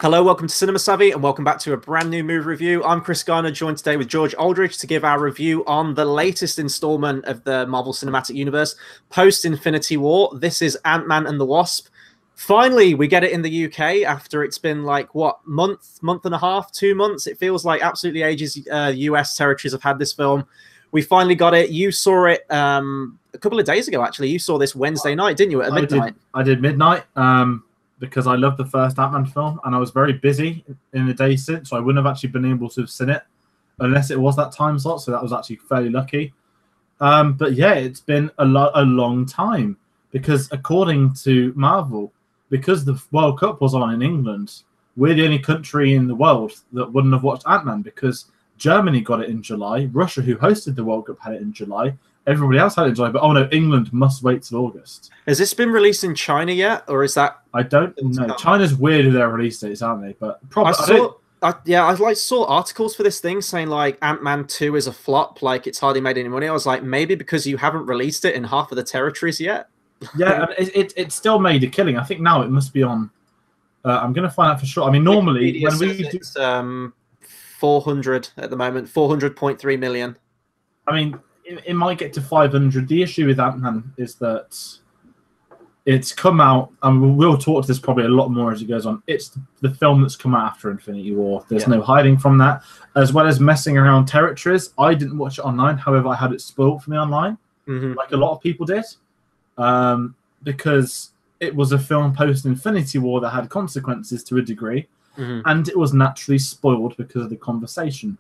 Hello, welcome to Cinema Savvy, and welcome back to a brand new movie review. I'm Chris Garner, joined today with George Aldridge to give our review on the latest installment of the Marvel Cinematic Universe, post-Infinity War. This is Ant-Man and the Wasp. Finally, we get it in the UK after it's been like, what, month and a half, 2 months? It feels like absolutely ages US territories have had this film. We finally got it. You saw it a couple of days ago, actually. You saw this Wednesday night, didn't you, at midnight? I did midnight. Because I loved the first Ant-Man film, and I was very busy in the day since, so I wouldn't have actually been able to have seen it unless it was that time slot, so that was actually fairly lucky. But yeah, it's been a long time, because according to Marvel, because the World Cup was on in England, we're the only country in the world that wouldn't have watched Ant-Man, because Germany got it in July, Russia, who hosted the World Cup, had it in July, everybody else had it in July, but oh no, England must wait till August. Has this been released in China yet, or is that? I don't know. China's weird with their release dates, aren't they? But probably. I saw articles for this thing saying like Ant-Man 2 is a flop, like it's hardly made any money. I was like, maybe because you haven't released it in half of the territories yet. Yeah, it still made a killing. I think now it must be on. I'm going to find out for sure. I mean, normally when we do, it's 400 at the moment, 400.3 million. I mean, it might get to 500. The issue with Ant-Man is that it's come out, and we'll talk to this probably a lot more as it goes on. It's the film that's come out after Infinity War. There's no hiding from that, as well as messing around territories. I didn't watch it online. However, I had it spoiled for me online, like a lot of people did, because it was a film post-Infinity War that had consequences to a degree, and it was naturally spoiled because of the conversation.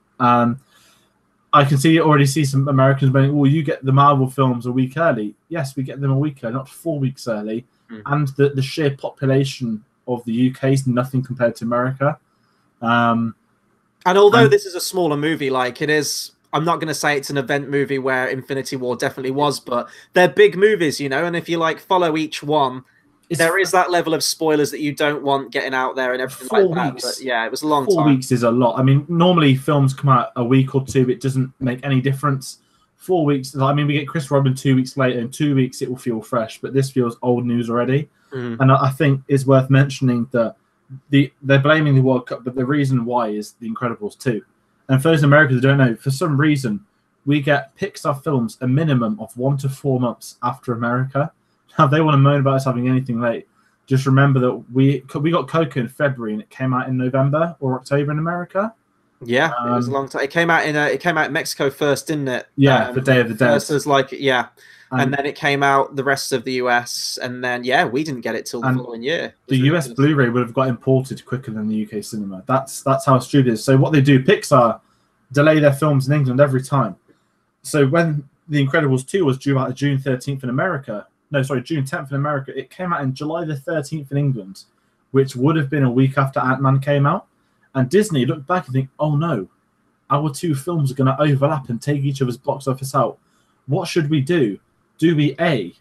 I can already see some Americans going, well, you get the Marvel films a week early. Yes, we get them a week early, not 4 weeks early. And the sheer population of the UK is nothing compared to America. And although this is a smaller movie, like it is, I'm not going to say it's an event movie where Infinity War definitely was, but they're big movies, you know, and if you like follow each one, there is that level of spoilers that you don't want getting out there and everything like that. But yeah, it was a long time. 4 weeks is a lot. I mean, normally films come out a week or two. It doesn't make any difference. 4 weeks. I mean, we get Chris Robin 2 weeks later. In 2 weeks, it will feel fresh. But this feels old news already. And I think it's worth mentioning that they're blaming the World Cup, but the reason why is The Incredibles 2. And for those Americans who don't know, for some reason, we get Pixar films a minimum of 1 to 4 months after America. Now, if they want to moan about us having anything late, just remember that we got Coco in February and it came out in November or October in America. Yeah, it was a long time. It came out in Mexico first, didn't it? Yeah, the Day of the Dead. Was like and then it came out the rest of the US, and then we didn't get it till the following year. The US Blu-ray would have got imported quicker than the UK cinema. That's how stupid it is. So what they do, Pixar delay their films in England every time. So when The Incredibles 2 was due out June 13th in America. No, sorry, June 10th in America. It came out in July the 13th in England, which would have been a week after Ant-Man came out. And Disney looked back and think, oh no, our two films are going to overlap and take each other's box office out. What should we do? Do we A,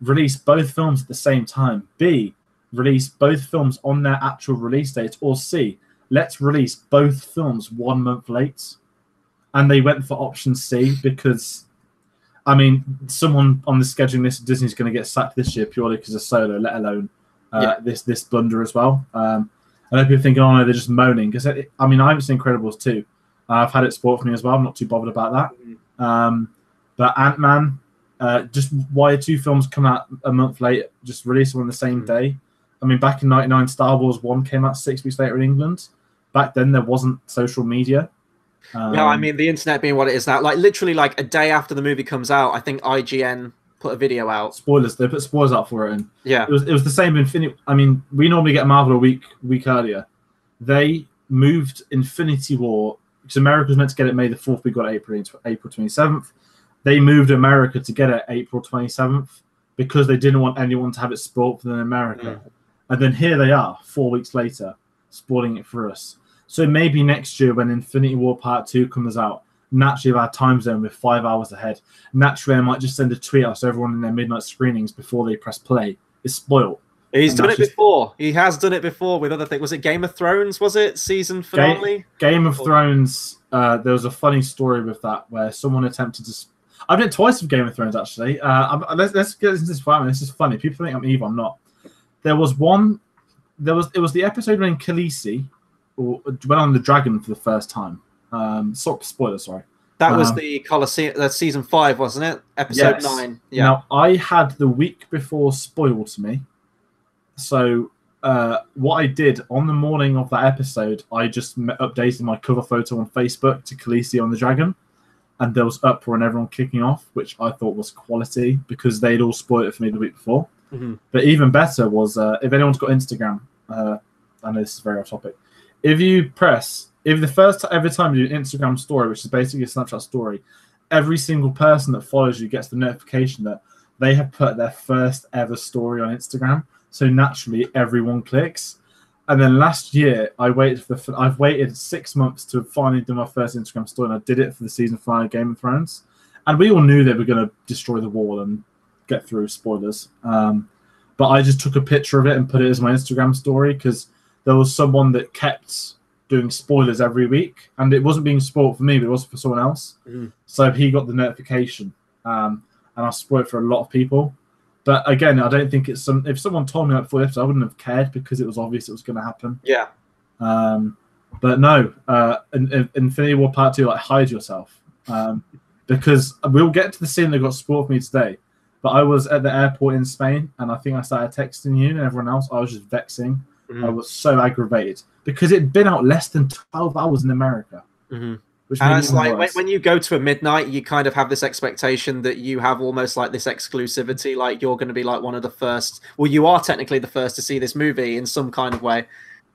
release both films at the same time? B, release both films on their actual release date? Or C, let's release both films 1 month late? And they went for option C because... I mean, someone on the scheduling list of Disney's going to get sacked this year purely because of Solo, let alone this blunder as well. I know people thinking, oh no, they're just moaning. Because I mean, I haven't seen Incredibles 2. I've had it spoiled for me as well. I'm not too bothered about that. But Ant-Man, just why two films come out a month late, just release them on the same day. I mean, back in '99, Star Wars 1 came out 6 weeks later in England. Back then, there wasn't social media. I mean, the internet being what it is now, like literally like a day after the movie comes out, I think IGN put a video out. Spoilers. They put spoilers out for it. And yeah. It was the same Infinity. I mean, we normally get Marvel a week earlier. They moved Infinity War, because America was meant to get it May the 4th. We got April 27th. They moved America to get it April 27th because they didn't want anyone to have it spoiled for them in America. And then here they are, 4 weeks later, spoiling it for us. So maybe next year when Infinity War Part 2 comes out, naturally our time zone with 5 hours ahead, naturally I might just send a tweet out so everyone in their midnight screenings before they press play is spoiled. He's done it before. He has done it before with other things. Was it Game of Thrones? Was it season finale? Game of Thrones, there was a funny story with that where someone attempted to... I've done it twice with Game of Thrones, actually. Let's get into this. This is funny. People think I'm evil. I'm not. There was one it was the episode when Khaleesi went on the dragon for the first time. Spoiler, sorry. That was the Colosseum. That's season 5, wasn't it? Episode 9. Yeah. Now I had the week before spoiled to me, so what I did on the morning of that episode, I just updated my cover photo on Facebook to Khaleesi on the dragon, and there was uproar and everyone kicking off, which I thought was quality because they'd all spoiled it for me the week before. But even better was if anyone's got Instagram, I know this is very off topic. If every time you do an Instagram story, which is basically a Snapchat story, every single person that follows you gets the notification that they have put their first ever story on Instagram. So naturally, everyone clicks. And then last year, I've waited 6 months to finally do my first Instagram story, and I did it for the season finale of Game of Thrones. And we all knew they were going to destroy the wall and get through spoilers. But I just took a picture of it and put it as my Instagram story because there was someone that kept doing spoilers every week, and it wasn't being spoiled for me, but it was for someone else. So he got the notification, and I spoiled for a lot of people. But again, I don't think it's if someone told me that before the episode, I wouldn't have cared because it was obvious it was going to happen. Yeah. But no, in Infinity War Part 2, like, hide yourself, because we'll get to the scene that got spoiled for me today. But I was at the airport in Spain, and I think I started texting you and everyone else. I was just vexing. I was so aggravated because it'd been out less than 12 hours in America. Which and it's like when you go to a midnight, you kind of have this expectation that you have almost like this exclusivity, like you're going to be like one of the first. Well, you are technically the first to see this movie in some kind of way.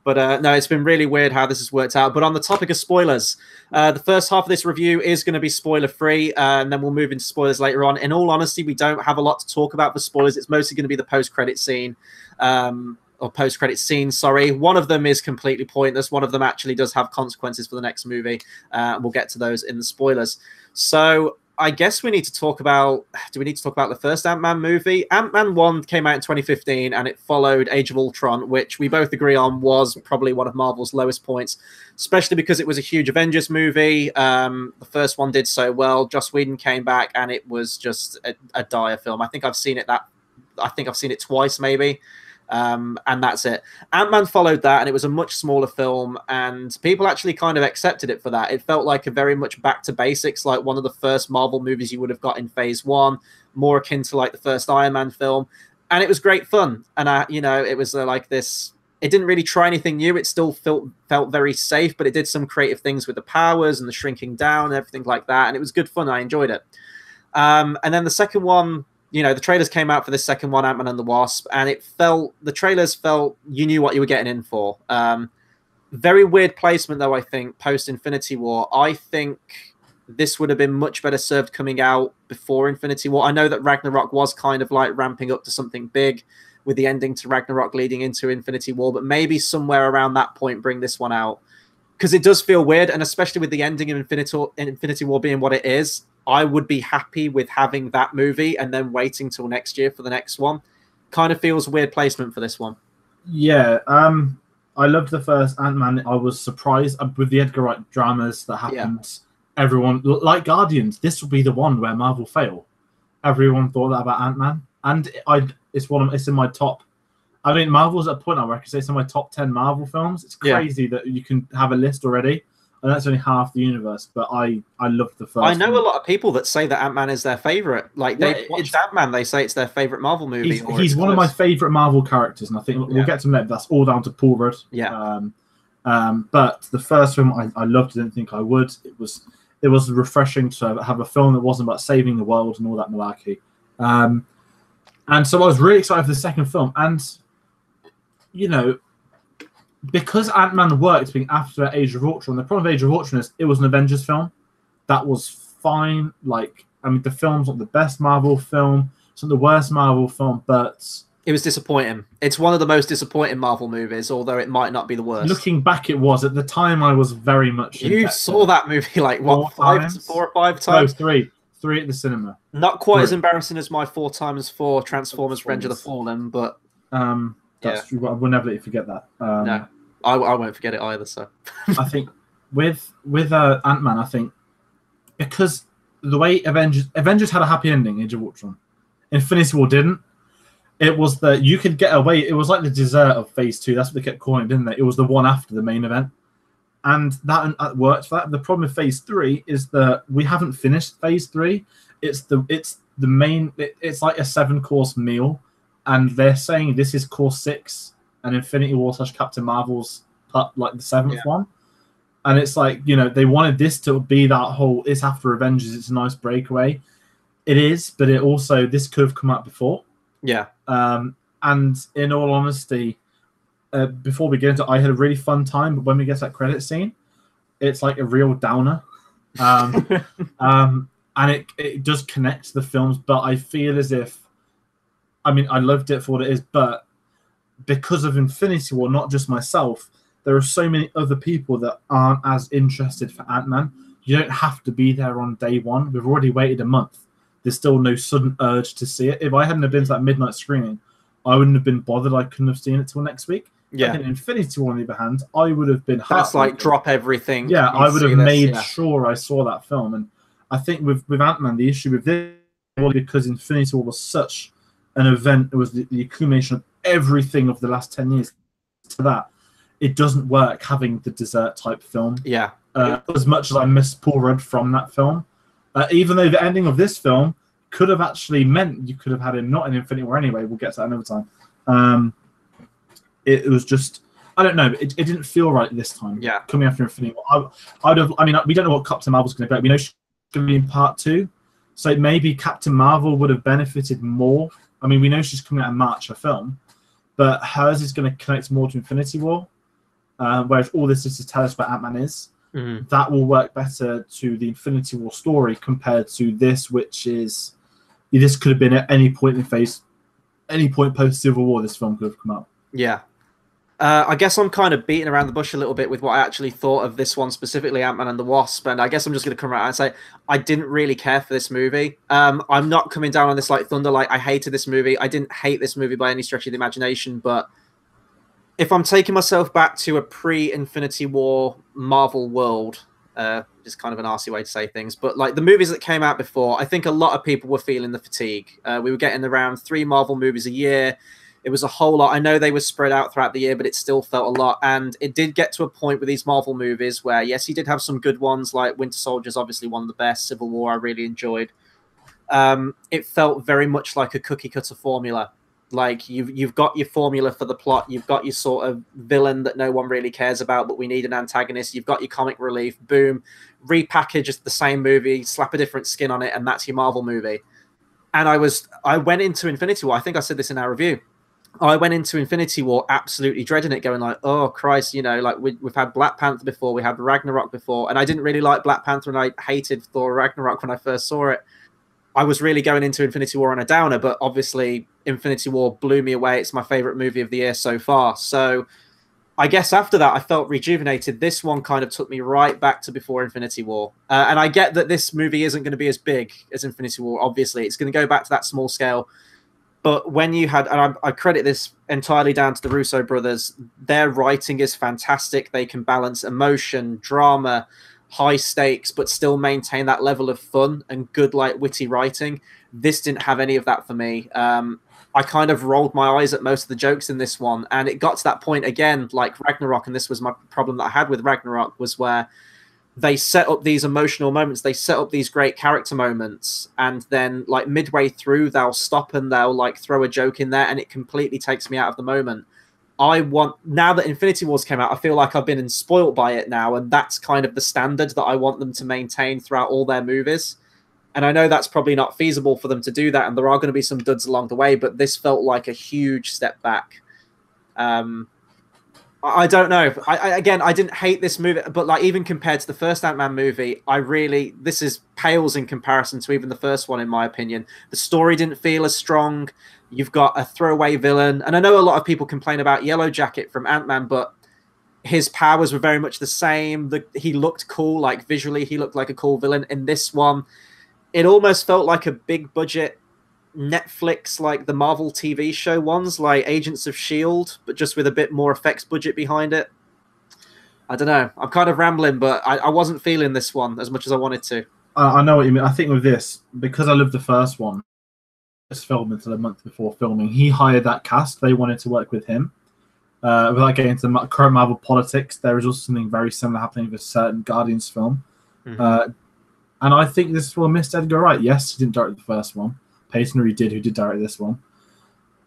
But no, it's been really weird how this has worked out. But on the topic of spoilers, the first half of this review is going to be spoiler-free, and then we'll move into spoilers later on. In all honesty, we don't have a lot to talk about for spoilers. It's mostly going to be the post-credit scene. Or post-credit scenes, sorry. One of them is completely pointless. One of them actually does have consequences for the next movie. We'll get to those in the spoilers. So I guess we need to talk about... Do we need to talk about the first Ant-Man movie? Ant-Man 1 came out in 2015, and it followed Age of Ultron, which we both agree on was probably one of Marvel's lowest points, especially because it was a huge Avengers movie. The first one did so well. Joss Whedon came back, and it was just a dire film. I think I've seen it twice, maybe. And that's it. Ant-Man followed that, and it was a much smaller film, and people actually kind of accepted it for that. It felt like a very much back to basics, like one of the first Marvel movies you would have got in Phase 1, more akin to like the first Iron Man film, and it was great fun. And it was like this. It didn't really try anything new. It still felt very safe, but it did some creative things with the powers and the shrinking down and everything like that, and it was good fun. I enjoyed it. And then the second one. The trailers came out for this second one, Ant-Man and the Wasp, and the trailers felt you knew what you were getting in for. Very weird placement, though, I think, post-Infinity War. I think this would have been much better served coming out before Infinity War. I know that Ragnarok was kind of like ramping up to something big with the ending to Ragnarok leading into Infinity War, but maybe somewhere around that point bring this one out. Because it does feel weird, and especially with the ending of Infinity War being what it is, I would be happy with having that movie and then waiting till next year for the next one. Kind of feels weird placement for this one. Yeah, I loved the first Ant-Man. I was surprised with the Edgar Wright dramas that happened. Yeah. Everyone, like Guardians, this will be the one where Marvel fail. Everyone thought that about Ant-Man, and it's in my top. I mean, Marvel's at a point now where I can say it's in my top 10 Marvel films. It's crazy that you can have a list already. And that's only half the universe, but I loved the first. I know a lot of people that say that Ant-Man is their favorite. Like they've watched Ant-Man, they say it's their favorite Marvel movie. He's one of my favorite Marvel characters, and I think we'll get to him later. That's all down to Paul Rudd. Yeah. But the first film I loved. I didn't think I would. It was refreshing to have a film that wasn't about saving the world and all that malarkey. And so I was really excited for the second film, and because Ant-Man worked being after Age of Ultron, the problem with Age of Ultron is it was an Avengers film. That was fine. The film's not the best Marvel film. It's not the worst Marvel film, but... It was disappointing. It's one of the most disappointing Marvel movies, although it might not be the worst. Looking back, it was. At the time, I was very much... You saw that movie, 4 or 5 times? No, 3. 3 at the cinema. Not quite as embarrassing as my 4x4 Transformers Revenge of the Fallen, but... That's true. I will never let you forget that. No, I won't forget it either. So I think with Ant-Man, I think because the way Avengers had a happy ending, Age of Ultron, Infinity War didn't. It was that you could get away. It was like the dessert of Phase 2. That's what they kept calling it, didn't they? It was the one after the main event, and that worked for that. The problem with Phase 3 is that we haven't finished Phase 3. It's the main. It's like a 7-course meal, and they're saying this is course 6, and Infinity War / Captain Marvel's like the 7th one. And it's like, you know, they wanted this to be that whole, it's after Avengers, it's a nice breakaway. It is, but it also, this could have come out before. Yeah. And in all honesty, before we get into it, I had a really fun time, but when we get to that credit scene, it's like a real downer. And it does connect to the films, but I feel as if, I mean, I loved it for what it is, but because of Infinity War, not just myself, there are so many other people that aren't as interested for Ant-Man. You don't have to be there on day one. We've already waited a month. There's still no sudden urge to see it. If I hadn't have been to that midnight screening, I wouldn't have been bothered. I couldn't have seen it till next week. Yeah. In Infinity War, on the other hand, I would have been... That's like drop everything. Yeah, I would have made sure I saw that film. And I think with Ant-Man, the issue with this was because Infinity War was such an event. It was the accumulation of everything of the last 10 years to that. It doesn't work having the dessert type film. Yeah. As much as I miss Paul Rudd from that film, even though the ending of this film could have actually meant you could have had him not in Infinity War anyway. We'll get to that another time. It was just, I don't know. It didn't feel right this time. Yeah. Coming after Infinity War, I'd have. I mean, we don't know what Captain Marvel's going to be. We know she's going to be in part 2, so maybe Captain Marvel would have benefited more. I mean, we know she's coming out in March, her film, but hers is going to connect more to Infinity War. Whereas all this is to tell us what Ant-Man is. Mm-hmm. That will work better to the Infinity War story compared to this, which is, this could have been at any point in phase, any point post Civil War, this film could have come out. Yeah. I guess I'm kind of beating around the bush a little bit with what I actually thought of this one, specifically Ant-Man and the Wasp, and I guess I'm just going to come out and say I didn't really care for this movie. I'm not coming down on this like thunder, like I hated this movie. I didn't hate this movie by any stretch of the imagination, but if I'm taking myself back to a pre-Infinity War Marvel world, just kind of an arsey way to say things, but like the movies that came out before, I think a lot of people were feeling the fatigue. We were getting around 3 Marvel movies a year. It was a whole lot. I know they were spread out throughout the year, but it still felt a lot. And it did get to a point with these Marvel movies where, yes, you did have some good ones, like Winter Soldier's obviously one of the best. Civil War I really enjoyed. It felt very much like a cookie-cutter formula. Like you've got your formula for the plot, you've got your sort of villain that no one really cares about, but we need an antagonist. You've got your comic relief, boom, repackage the same movie, slap a different skin on it, and that's your Marvel movie. And I went into Infinity War. I think I said this in our review. I went into Infinity War absolutely dreading it, going like, oh Christ, you know, like we've had Black Panther before, we had Ragnarok before, and I didn't really like Black Panther, and I hated Thor Ragnarok when I first saw it. I was really going into Infinity War on a downer, but obviously Infinity War blew me away. It's my favorite movie of the year so far. So I guess after that, I felt rejuvenated. This one kind of took me right back to before Infinity War. And I get that this movie isn't going to be as big as Infinity War, obviously. It's going to go back to that small scale. But when you had, and I credit this entirely down to the Russo brothers, their writing is fantastic. They can balance emotion, drama, high stakes, but still maintain that level of fun and good, like, witty writing. This didn't have any of that for me. I kind of rolled my eyes at most of the jokes in this one, and it got to that point again, like Ragnarok, and this was my problem that I had with Ragnarok, was where they set up these emotional moments, they set up these great character moments, and then like midway through they'll stop and they'll like throw a joke in there, and it completely takes me out of the moment. Now that Infinity Wars came out, I feel like I've been spoiled by it now, and that's kind of the standard that I want them to maintain throughout all their movies. And I know that's probably not feasible for them to do that, and there are going to be some duds along the way, but this felt like a huge step back. I don't know. Again, I didn't hate this movie, but like even compared to the first Ant-Man movie, this is pales in comparison to even the first one, in my opinion. The story didn't feel as strong. You've got a throwaway villain, and I know a lot of people complain about Yellow Jacket from Ant-Man, but his powers were very much the same. He looked cool, like visually, he looked like a cool villain. In this one, it almost felt like a big budget Netflix, like the Marvel TV show ones, like Agents of S.H.I.E.L.D., but just with a bit more effects budget behind it. I don't know. I'm kind of rambling, but I wasn't feeling this one as much as I wanted to. I know what you mean. I think with this, because I loved the first one, film until a month before filming. He hired that cast. They wanted to work with him. Without getting into the current Marvel politics, there is also something very similar happening with a certain Guardians film. And I think this will miss Edgar Wright. Yes, he didn't direct the first one. Peyton Reed did, who did direct this one.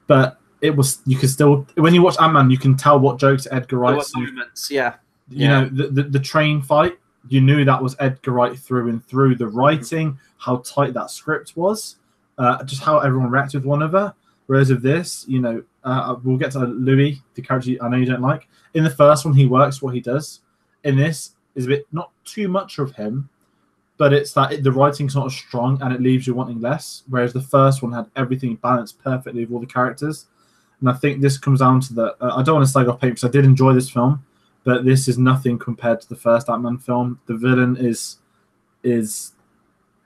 But it was, you can still, when you watch Ant-Man, you can tell what jokes Edgar Wright. Moments, yeah. You know, the train fight, you knew that was Edgar Wright through and through. The writing, how tight that script was, just how everyone reacted with one another. Whereas of this, you know, we'll get to Louis, the character I know you don't like. In the first one, he works what he does. In this, is a bit not too much of him, but it's that the writing's not as strong and it leaves you wanting less. Whereas the first one had everything balanced perfectly with all the characters. And I think this comes down to the. I don't want to slag off paper because I did enjoy this film, but this is nothing compared to the first Ant-Man film. The villain is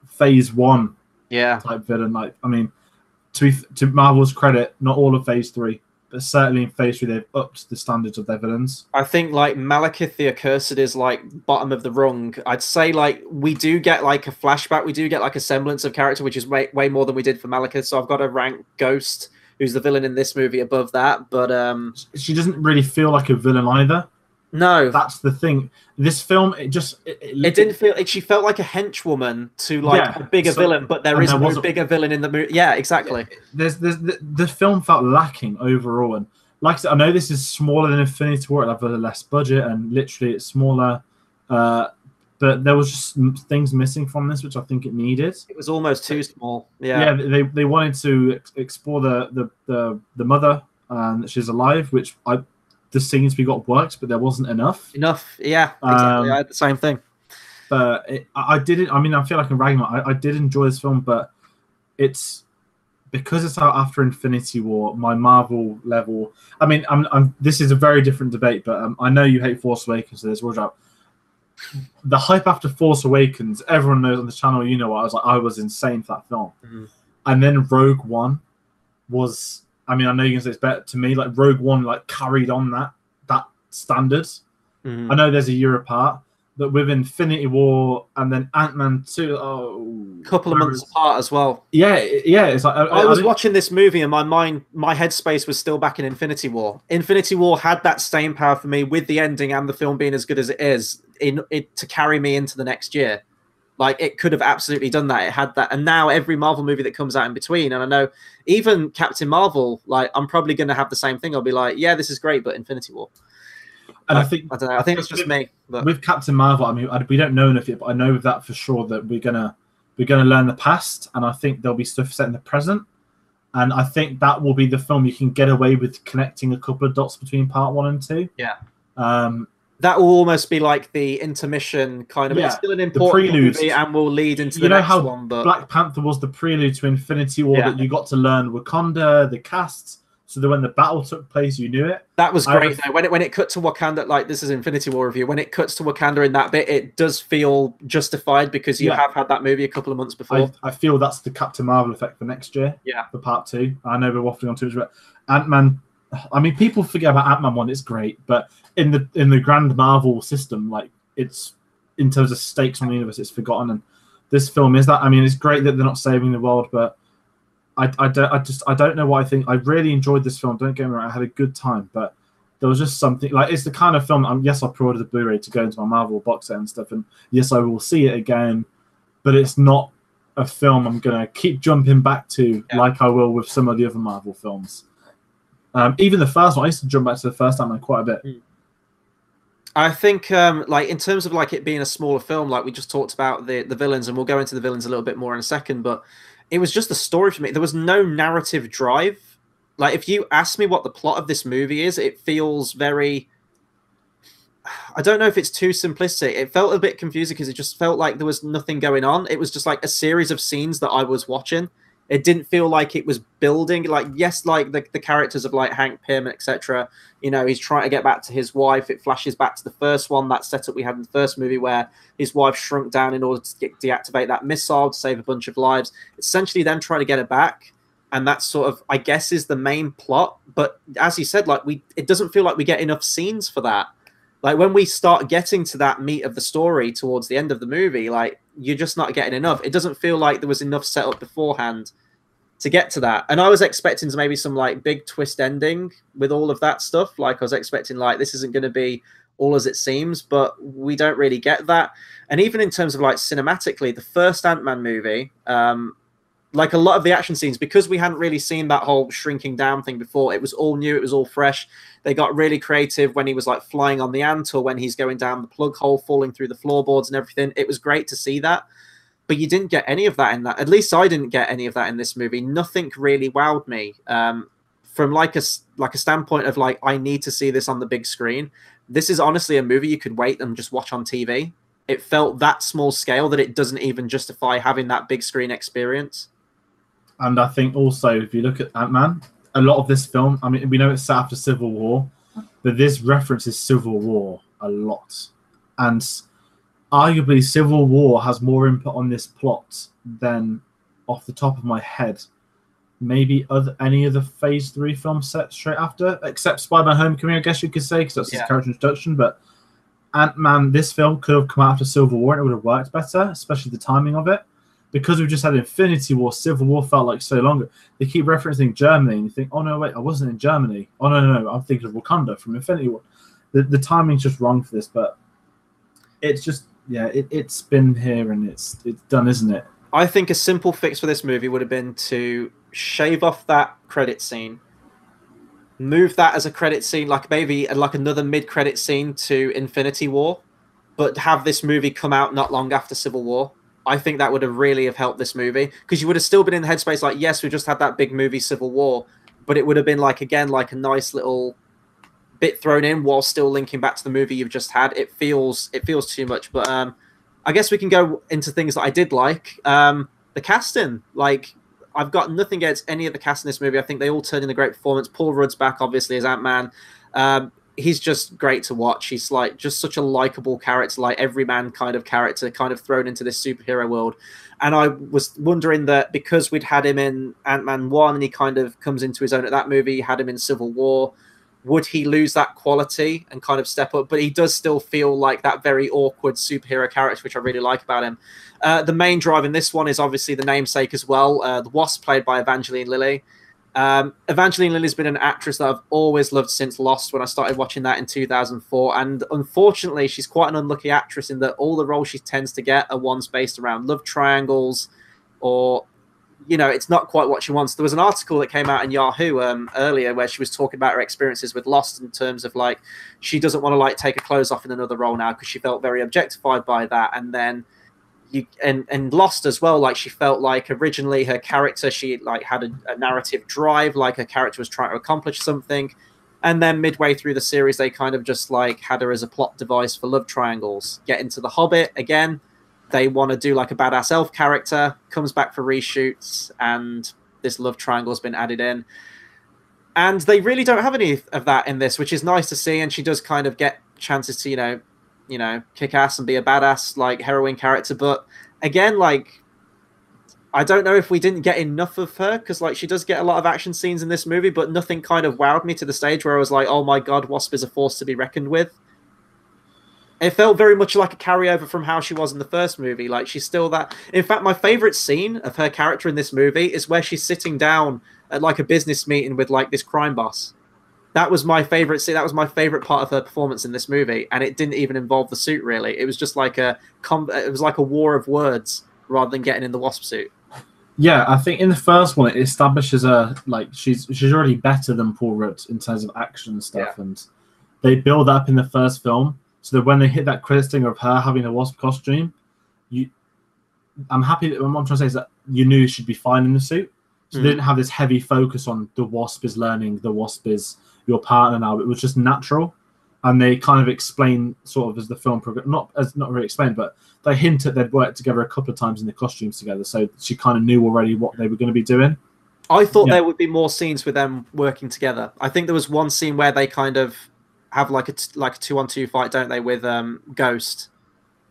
phase 1 type villain. Like, I mean, to Marvel's credit, not all of phase 3, but certainly in phase 3 they've upped the standards of their villains. I think like Malekith the Accursed is like bottom of the rung. I'd say like we do get like a flashback, we do get like a semblance of character, which is way more than we did for Malekith. So I've got to rank Ghost, who's the villain in this movie, above that. But she doesn't really feel like a villain either. No, that's the thing. This film, it didn't feel. She felt like a henchwoman to like a bigger villain, but there is no bigger villain in the movie. Yeah, exactly. The film felt lacking overall, and like I said, I know this is smaller than Infinity War. It had a less budget, and literally it's smaller. But there was just things missing from this, which I think it needed. It was almost too small. Yeah. Yeah, they wanted to explore the mother, and she's alive, which the scenes we got worked, but there wasn't enough. Yeah, exactly. I had the same thing. But I didn't. I mean, I feel like I'm ragging. I did enjoy this film, but it's because it's out after Infinity War. My Marvel level. I mean, this is a very different debate, but I know you hate Force Awakens. So there's Roger. The hype after Force Awakens, everyone knows on the channel. You know what I was insane for that film, and then Rogue One was. I mean, I know you can say it's better to me. Like Rogue One, like carried on that standard. I know there's a year apart, but with Infinity War and then Ant-Man 2, couple of months apart as well. Yeah. It's like I was watching this movie and my headspace was still back in Infinity War. Infinity War had that staying power for me with the ending and the film being as good as it is to carry me into the next year. Like, it could have absolutely done that. It had that. And now every Marvel movie that comes out in between, and I know even Captain Marvel, like, I'm probably going to have the same thing. I'll be like, yeah, this is great, but Infinity War. And I don't know. I think it's just me. But with Captain Marvel, I mean, we don't know enough yet, but I know with that for sure that we're gonna learn the past, and I think there'll be stuff set in the present. And I think that will be the film you can get away with connecting a couple of dots between part 1 and 2. Yeah. That will almost be like the intermission kind of. Yeah, it's still an important movie and will lead into the next one. But Black Panther was the prelude to Infinity War, that you got to learn Wakanda, the casts, so that when the battle took place, you knew it. That was great. Though. When it cut to Wakanda, like this is Infinity War review. When it cuts to Wakanda in that bit, it does feel justified because you have had that movie a couple of months before. I feel that's the Captain Marvel effect for next year. Yeah, for part 2. I know we're waffling on too much, but Ant-Man. I mean, people forget about Ant-Man 1. It's great, but in the grand Marvel system, like it's in terms of stakes on the universe, it's forgotten. And this film is that. I mean, it's great that they're not saving the world, but I don't know what I think. I really enjoyed this film. Don't get me wrong, I had a good time, but there was just something like it's the kind of film. Yes, I pre-ordered the Blu-ray to go into my Marvel box set and stuff, and yes, I will see it again. But it's not a film I'm gonna keep jumping back to like I will with some of the other Marvel films. Even the first one, I used to jump back to the first time quite a bit. I think, like in terms of like it being a smaller film, like we just talked about the villains, and we'll go into the villains a little bit more in a second. But it was just the story for me. There was no narrative drive. Like if you ask me what the plot of this movie is, it feels very. I don't know if it's too simplistic. It felt a bit confusing because it just felt like there was nothing going on. It was just like a series of scenes that I was watching. It didn't feel like it was building. Like, yes, like the characters of like Hank Pym, etc. You know, he's trying to get back to his wife. It flashes back to the first one, that setup we had in the first movie where his wife shrunk down in order to deactivate that missile to save a bunch of lives. Essentially them trying to get her back. And that sort of, I guess, is the main plot. But as you said, like it doesn't feel like we get enough scenes for that. Like when we start getting to that meat of the story towards the end of the movie, like you're just not getting enough. It doesn't feel like there was enough set up beforehand to get to that. And I was expecting maybe some like big twist ending with all of that stuff. Like I was expecting like this isn't going to be all as it seems, but we don't really get that. And even in terms of like cinematically, the first Ant-Man movie, like a lot of the action scenes, because we hadn't really seen that whole shrinking down thing before, it was all new, it was all fresh. They got really creative when he was like flying on the ant, or when he's going down the plug hole, falling through the floorboards and everything. It was great to see that. But you didn't get any of that in that. At least I didn't get any of that in this movie. Nothing really wowed me. From like a standpoint of like, I need to see this on the big screen. This is honestly a movie you could wait and just watch on TV. It felt that small scale that it doesn't even justify having that big screen experience. And I think also, if you look at Ant-Man, a lot of this film, I mean, we know it's set after Civil War, but this references Civil War a lot. And arguably, Civil War has more input on this plot than, off the top of my head, maybe any other Phase 3 film set straight after, except Spider-Man Homecoming, I guess you could say, because that's his character introduction. But Ant-Man, this film could have come out after Civil War and it would have worked better, especially the timing of it. Because we've just had Infinity War, Civil War felt like so long. They keep referencing Germany, and you think, oh no, wait, I wasn't in Germany. Oh no, I'm thinking of Wakanda from Infinity War. The timing's just wrong for this, but it's just, yeah, it's been here and it's done, isn't it? I think a simple fix for this movie would have been to shave off that credit scene, move that as a credit scene, like maybe like another mid-credit scene to Infinity War, but have this movie come out not long after Civil War. I think that would have really have helped this movie, because you would have still been in the headspace like, yes, we just had that big movie Civil War, but it would have been like, again, like a nice little bit thrown in while still linking back to the movie you've just had. It feels too much, but I guess we can go into things that I did like. The casting, like, I've got nothing against any of the cast in this movie. I think they all turned in a great performance. Paul Rudd's back, obviously, as Ant-Man. He's just great to watch. He's like just such a likable character, like everyman kind of character, kind of thrown into this superhero world. And I was wondering that because we'd had him in Ant-Man 1 and he kind of comes into his own at that movie, had him in Civil War, would he lose that quality and kind of step up? But he does still feel like that very awkward superhero character, which I really like about him. The main drive in this one is obviously the namesake as well. The Wasp, played by Evangeline Lilly. Evangeline Lilly's been an actress that I've always loved since Lost, when I started watching that in 2004. And unfortunately, she's quite an unlucky actress in that all the roles she tends to get are ones based around love triangles, or, you know, it's not quite what she wants. There was an article that came out in Yahoo earlier where she was talking about her experiences with Lost, in terms of like, she doesn't want to like take her clothes off in another role now because she felt very objectified by that. And then and Lost as well, like she felt like originally her character, she like had a narrative drive, like her character was trying to accomplish something, and then midway through the series they kind of just like had her as a plot device for love triangles. Get into The Hobbit again, they want to do like a badass elf character, comes back for reshoots, and this love triangle has been added in, and they really don't have any of that in this, which is nice to see. And she does kind of get chances to you know, kick ass and be a badass like heroine character. But again, like, I don't know if we didn't get enough of her, because like she does get a lot of action scenes in this movie, but nothing kind of wowed me to the stage where I was like, oh my god, Wasp is a force to be reckoned with. It felt very much like a carryover from how she was in the first movie. Like, she's still that. In fact, my favorite scene of her character in this movie is where she's sitting down at like a business meeting with like this crime boss. That was my favorite scene. That was my favorite part of her performance in this movie, and it didn't even involve the suit really. It was just like it was like a war of words rather than getting in the Wasp suit. Yeah, I think in the first one it establishes her like she's already better than Paul Rudd in terms of action and stuff, and they build up in the first film so that when they hit that credit sting of her having a Wasp costume, I'm happy that what I'm trying to say is that you knew she'd be fine in the suit. So they didn't have this heavy focus on the Wasp is learning, the Wasp is your partner now. It was just natural, and they kind of explain sort of as the film progressed. Not really explained, but they hint at they'd worked together a couple of times in the costumes together, so she kind of knew already what they were going to be doing. I thought there would be more scenes with them working together. I think there was one scene where they kind of have like a 2-on-2 fight, don't they, with Ghost,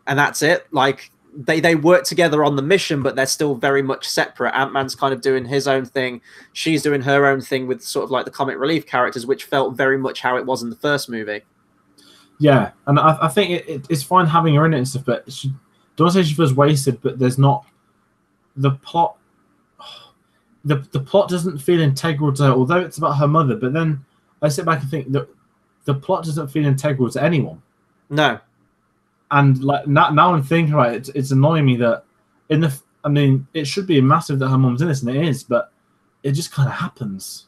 and that's it. Like, they work together on the mission, but they're still very much separate. Ant-Man's kind of doing his own thing. She's doing her own thing with sort of like the comic relief characters, which felt very much how it was in the first movie. Yeah, and I think it's fine having her in it and stuff, but don't say she feels wasted, but there's not the plot. the plot doesn't feel integral to her, although it's about her mother. But then I sit back and think that the plot doesn't feel integral to anyone. No. And like now I'm thinking about it, it's annoying me that I mean, it should be massive that her mum's innocent. It is, but it just kind of happens.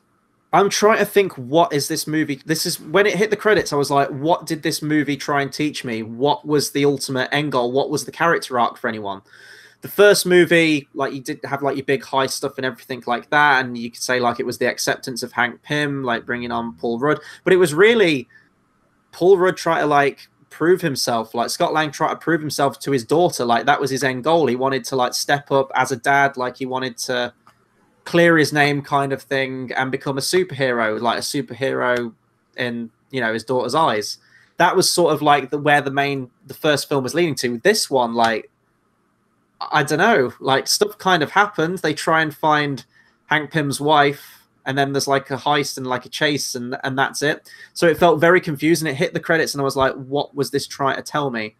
I'm trying to think, what is this movie? This is when it hit the credits, I was like, what did this movie try and teach me? What was the ultimate end goal? What was the character arc for anyone? The first movie, like, you did have like your big high stuff and everything like that, and you could say like it was the acceptance of Hank Pym, like bringing on Paul Rudd, but it was really Paul Rudd trying to like prove himself. Like Scott Lang tried to prove himself to his daughter. Like that was his end goal. He wanted to like step up as a dad. Like he wanted to clear his name, kind of thing, and become a superhero, like a superhero in, you know, his daughter's eyes. That was sort of like where the first film was leading to. This one, like, I don't know, like stuff kind of happens. They try and find Hank Pym's wife, and then there's like a heist and like a chase, and that's it. So it felt very confusing. It hit the credits, and I was like, what was this trying to tell me?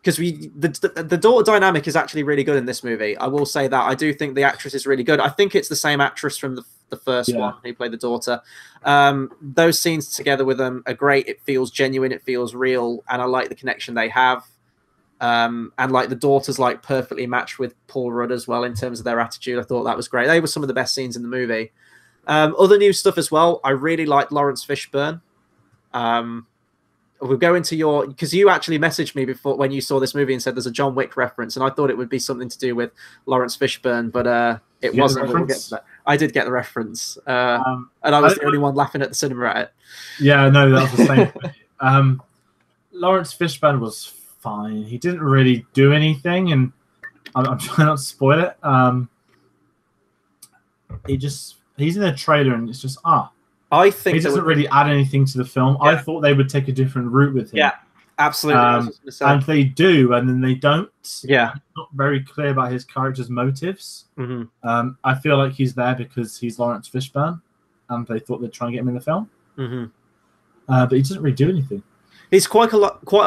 Because the daughter dynamic is actually really good in this movie. I will say that. I do think the actress is really good. I think it's the same actress from the first one who played the daughter. Those scenes together with them are great. It feels genuine. It feels real. And I like the connection they have. And like the daughter's like perfectly matched with Paul Rudd as well in terms of their attitude. I thought that was great. They were some of the best scenes in the movie. Other new stuff as well. I really liked Lawrence Fishburne. We'll go into your, because you actually messaged me before when you saw this movie and said there's a John Wick reference, and I thought it would be something to do with Lawrence Fishburne, but it wasn't. We'll get to that. I did get the reference, and I was the only one laughing at the cinema at it. Yeah, no, that was the same. Lawrence Fishburne was fine. He didn't really do anything, and I'm trying not to spoil it. He's in a trailer, and it's just I think he doesn't really add anything to the film. Yeah. I thought they would take a different route with him. Yeah, absolutely. And they do, and then they don't. Yeah. It's not very clear about his character's motives. Mm-hmm. I feel like he's there because he's Lawrence Fishburne, and they thought they'd try and get him in the film. Mm-hmm. But he doesn't really do anything. He's quite a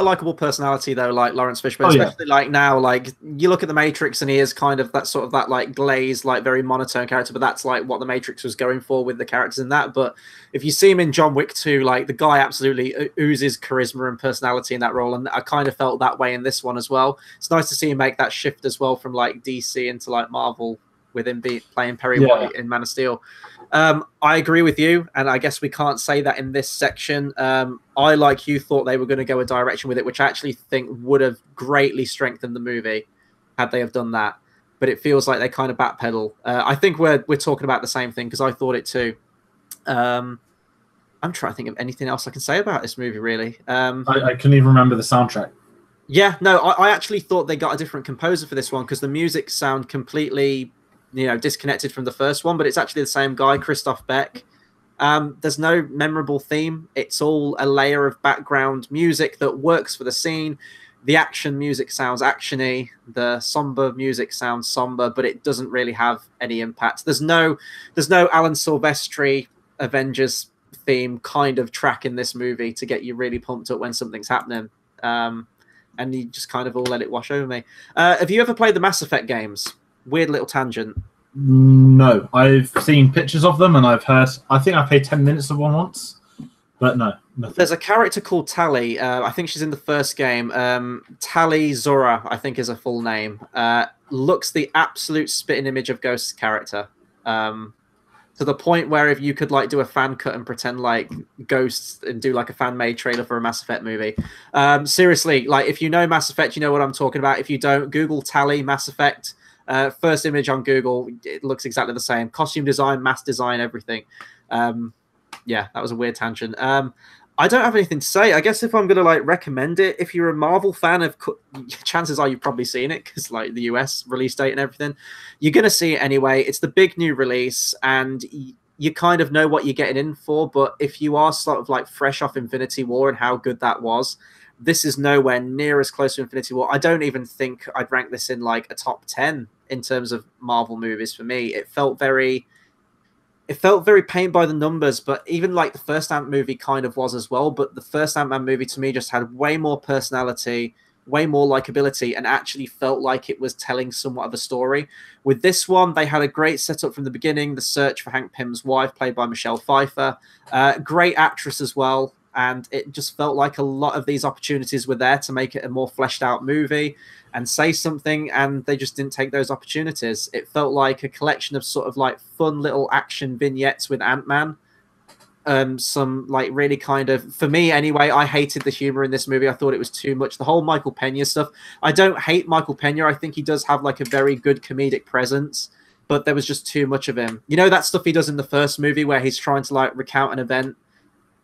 likable personality, though, like Lawrence Fishburne, especially like now. Like you look at The Matrix, and he is kind of that sort of that like glazed, like very monotone character. But that's like what The Matrix was going for with the characters in that. But if you see him in John Wick 2, like the guy absolutely oozes charisma and personality in that role, and I kind of felt that way in this one as well. It's nice to see him make that shift as well from like DC into like Marvel, with him playing Perry White in Man of Steel. I agree with you, and I guess we can't say that in this section. I, like you, thought they were going to go a direction with it, which I actually think would have greatly strengthened the movie had they have done that. But it feels like they kind of backpedal. I think we're talking about the same thing, because I thought it too. I'm trying to think of anything else I can say about this movie, really. I couldn't even remember the soundtrack. Yeah, no, I actually thought they got a different composer for this one, because the music sound completely, disconnected from the first one, but it's actually the same guy, Christoph Beck. There's no memorable theme. It's all a layer of background music that works for the scene. The action music sounds actiony. The somber music sounds somber, but it doesn't really have any impact. There's no Alan Silvestri Avengers theme kind of track in this movie to get you really pumped up when something's happening. And you just kind of all let it wash over me. Have you ever played the Mass Effect games? Weird little tangent. No, I've seen pictures of them, and I think I played 10 minutes of one once, but no, nothing. There's a character called Tali. I think she's in the first game. Tali Zora, I think, is her full name. Looks the absolute spitting image of Ghost's character. To the point where if you could like do a fan cut and pretend like Ghosts and do like a fan made trailer for a Mass Effect movie. Seriously, like if you know Mass Effect, you know what I'm talking about. If you don't, Google Tali Mass Effect. First image on Google, it looks exactly the same. Costume design, mask design, everything. Yeah, that was a weird tangent. I don't have anything to say. I guess if I'm going to like recommend it, if you're a Marvel fan, chances are you've probably seen it, because like the US release date and everything, you're going to see it anyway. It's the big new release, and you kind of know what you're getting in for. But if you are sort of like fresh off Infinity War and how good that was, this is nowhere near as close to Infinity War. I don't even think I'd rank this in like a top 10 in terms of Marvel movies for me. It felt very paint by the numbers, but even like the first Ant movie kind of was as well. But the first Ant-Man movie to me just had way more personality, way more likability, and actually felt like it was telling somewhat of a story. With this one, they had a great setup from the beginning. The search for Hank Pym's wife, played by Michelle Pfeiffer, great actress as well. And it just felt like a lot of these opportunities were there to make it a more fleshed out movie and say something, and they just didn't take those opportunities. It felt like a collection of sort of like fun little action vignettes with Ant-Man. Some like really kind of, for me anyway, I hated the humor in this movie. I thought it was too much. The whole Michael Pena stuff. I don't hate Michael Pena. I think he does have like a very good comedic presence, but there was just too much of him. You know, that stuff he does in the first movie where he's trying to like recount an event?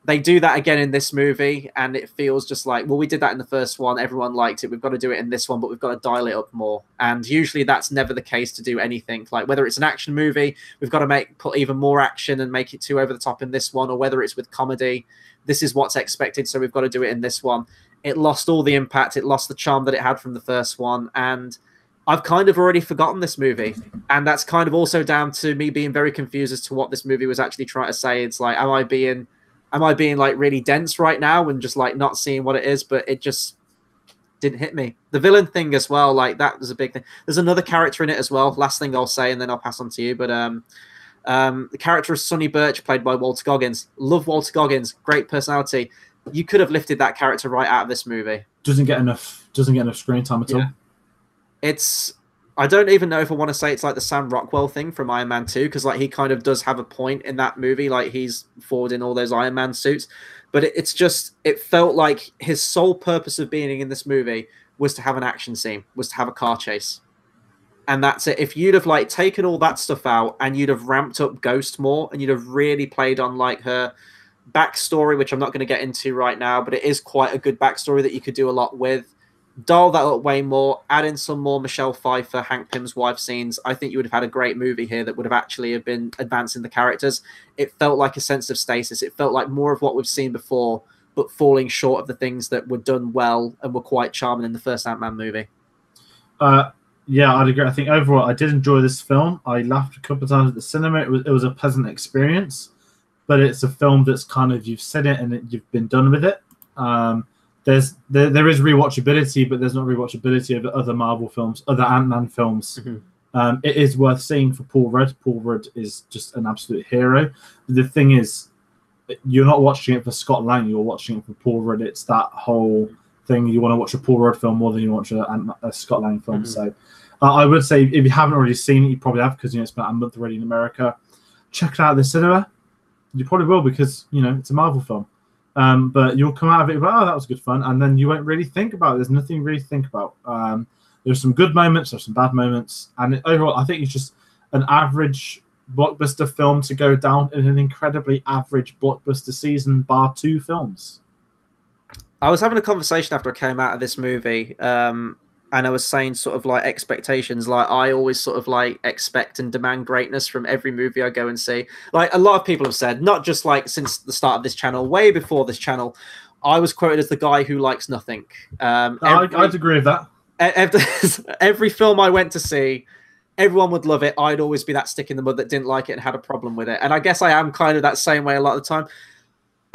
They do that again in this movie, and it feels just like, well, we did that in the first one. Everyone liked it. We've got to do it in this one, but we've got to dial it up more. And usually that's never the case to do anything. Like whether it's an action movie, we've got to put even more action and make it too over the top in this one, or whether it's with comedy, this is what's expected, so we've got to do it in this one. It lost all the impact. It lost the charm that it had from the first one. And I've kind of already forgotten this movie. And that's kind of also down to me being very confused as to what this movie was actually trying to say. It's like, am I being like really dense right now and just like not seeing what it is? But it just didn't hit me. The villain thing as well, like that was a big thing. There's another character in it as well. Last thing I'll say, and then I'll pass on to you. But the character of Sonny Birch, played by Walter Goggins. Love Walter Goggins, great personality. You could have lifted that character right out of this movie. Doesn't get enough screen time at all. It's, I don't even know if I want to say it's like the Sam Rockwell thing from Iron Man 2, because like he kind of does have a point in that movie, like he's forward in all those Iron Man suits, but it's just, it felt like his sole purpose of being in this movie was to have an action scene, was to have a car chase, and that's it. If you'd have like taken all that stuff out and you'd have ramped up Ghost more, and you'd have really played on like her backstory, which I'm not going to get into right now, but it is quite a good backstory that you could do a lot with. Dial that up way more, add in some more Michelle Pfeiffer, Hank Pym's wife scenes. I think you would have had a great movie here that would have actually have been advancing the characters. It felt like a sense of stasis. It felt like more of what we've seen before, but falling short of the things that were done well and were quite charming in the first Ant-Man movie. Yeah, I'd agree. I think overall I did enjoy this film. I laughed a couple of times at the cinema. It was a pleasant experience, but it's a film that's kind of, you've said it and you've been done with it. There is rewatchability, but there's not rewatchability of other Marvel films, other Ant-Man films. Mm-hmm. It is worth seeing for Paul Rudd. Paul Rudd is just an absolute hero. The thing is, you're not watching it for Scott Lang, you're watching it for Paul Rudd. It's that whole thing. You want to watch a Paul Rudd film more than you watch a Scott Lang film. Mm-hmm. So I would say, if you haven't already seen it, you probably have, because it's been a month already in America. Check it out at the cinema. You probably will, because it's a Marvel film. But you'll come out of it, oh, that was good fun, and then you won't really think about it. There's nothing really to think about. There's some good moments, there's some bad moments, and overall, I think it's just an average blockbuster film to go down in an incredibly average blockbuster season, bar 2 films. I was having a conversation after I came out of this movie, and I was saying sort of like expectations. Like I always sort of like expect and demand greatness from every movie I go and see. Like a lot of people have said, not just like since the start of this channel, way before this channel, I was quoted as the guy who likes nothing. I'd agree with that. Every film I went to see, everyone would love it. I'd always be that stick in the mud that didn't like it and had a problem with it. And I guess I am kind of that same way a lot of the time.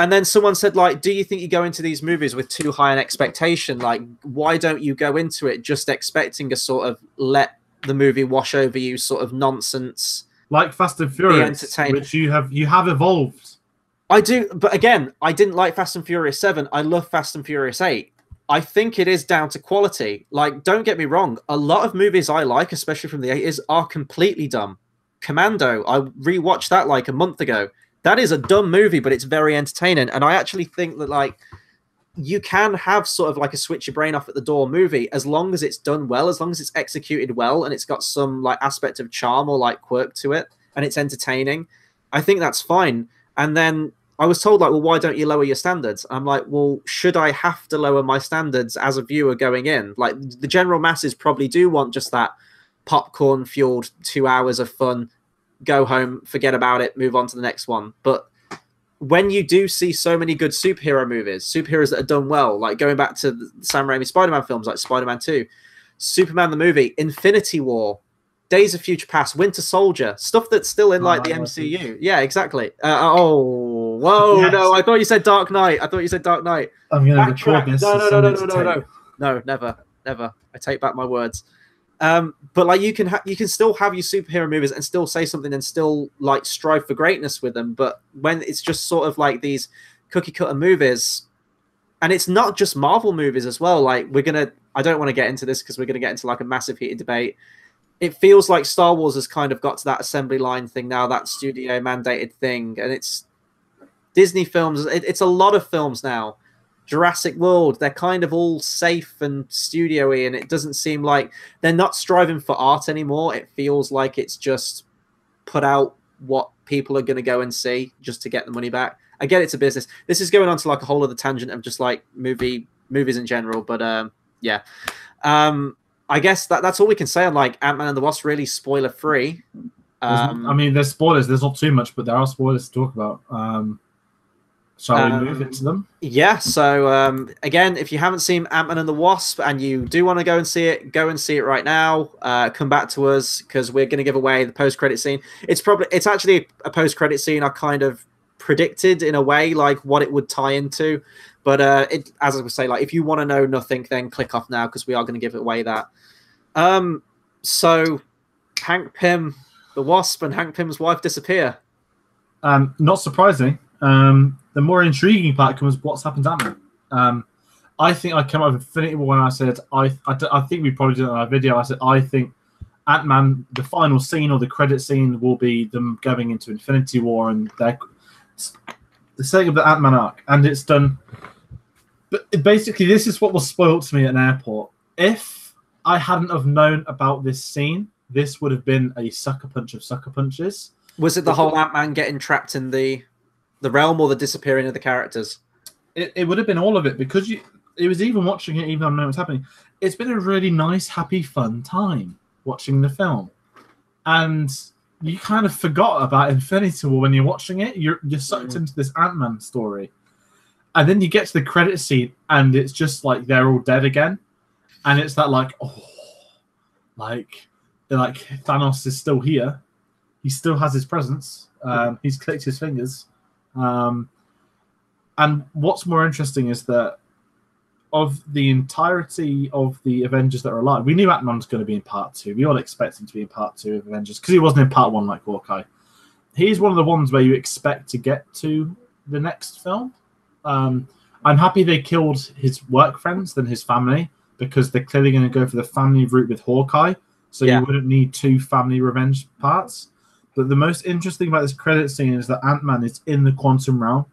And then someone said, like, do you think you go into these movies with too high an expectation? Like, why don't you go into it just expecting a sort of let the movie wash over you sort of nonsense? Like Fast and Furious, which you have evolved. I do, but again, I didn't like Fast and Furious 7. I love Fast and Furious 8. I think it is down to quality. Like, don't get me wrong. A lot of movies I like, especially from the 80s, are completely dumb. Commando, I rewatched that like a month ago. That is a dumb movie, but it's very entertaining. And I actually think that, like, you can have sort of like a switch your brain off at the door movie as long as it's done well, as long as it's executed well, and it's got some like aspect of charm or like quirk to it, and it's entertaining. I think that's fine. And then I was told, like, well, why don't you lower your standards? I'm like, well, should I have to lower my standards as a viewer going in? Like, the general masses probably do want just that popcorn-fueled 2 hours of fun, go home, forget about it, move on to the next one. But when you do see so many good superhero movies, superheroes that are done well, like going back to the Sam Raimi Spider-Man films like Spider-Man 2, Superman the movie, Infinity War, Days of Future Past, Winter Soldier, stuff that's still in like the MCU. Yeah, exactly. Whoa, yes. No, I thought you said Dark Knight. I'm going to record this. No. No, never, never. I take back my words. But like you can still have your superhero movies and still say something and still like strive for greatness with them. But when it's just sort of like these cookie cutter movies, and it's not just Marvel movies as well. Like I don't want to get into this because we're gonna get into like a massive heated debate. It feels like Star Wars has kind of got to that assembly line thing now, that studio mandated thing, and it's Disney films. It's a lot of films now. Jurassic World, they're kind of all safe and studio-y, and it doesn't seem like they're not striving for art anymore. It feels like it's just put out what people are going to go and see just to get the money back. I get it's a business. This is going on to like a whole other tangent of just like movies in general, but yeah. I guess that's all we can say on like Ant-Man and the Wasp, really spoiler free. I mean, there's spoilers. There's not too much, but there are spoilers to talk about. Shall we move into them? Yeah. So again, if you haven't seen Ant-Man and the Wasp and you do want to go and see it right now. Come back to us because we're going to give away the post-credit scene. It's actually a post-credit scene I kind of predicted in a way, like what it would tie into. But as I would say, like if you want to know nothing, then click off now because we are going to give it away that. So Hank Pym, the Wasp, and Hank Pym's wife disappear. Not surprising. The more intriguing part comes what's happened to Ant-Man. I think I came up with Infinity War when I said I think we probably did it in our video. I said I think Ant-Man, the final scene or the credit scene will be them going into Infinity War and the setting of the Ant-Man arc, and it's done. But basically, this is what was spoiled to me at an airport. If I hadn't have known about this scene, this would have been a sucker punch of sucker punches. Was it the whole Ant-Man getting trapped in the realm or the disappearing of the characters? It would have been all of it because it was even watching it, even though I know what's happening. It's been a really nice, happy, fun time watching the film. And you kind of forgot about Infinity War when you're watching it. You're sucked into this Ant-Man story. And then you get to the credit scene and it's just like they're all dead again. And it's that like, oh, like Thanos is still here. He still has his presence. He's clicked his fingers. And what's more interesting is that of the entirety of the Avengers that are alive, we knew Ant-Man was going to be in part 2. We all expect him to be in part 2 of Avengers because he wasn't in part 1 like Hawkeye. He's one of the ones where you expect to get to the next film. I'm happy they killed his work friends than his family because they're clearly going to go for the family route with Hawkeye. So you wouldn't need 2 family revenge parts. But the most interesting about this credit scene is that Ant-Man is in the quantum realm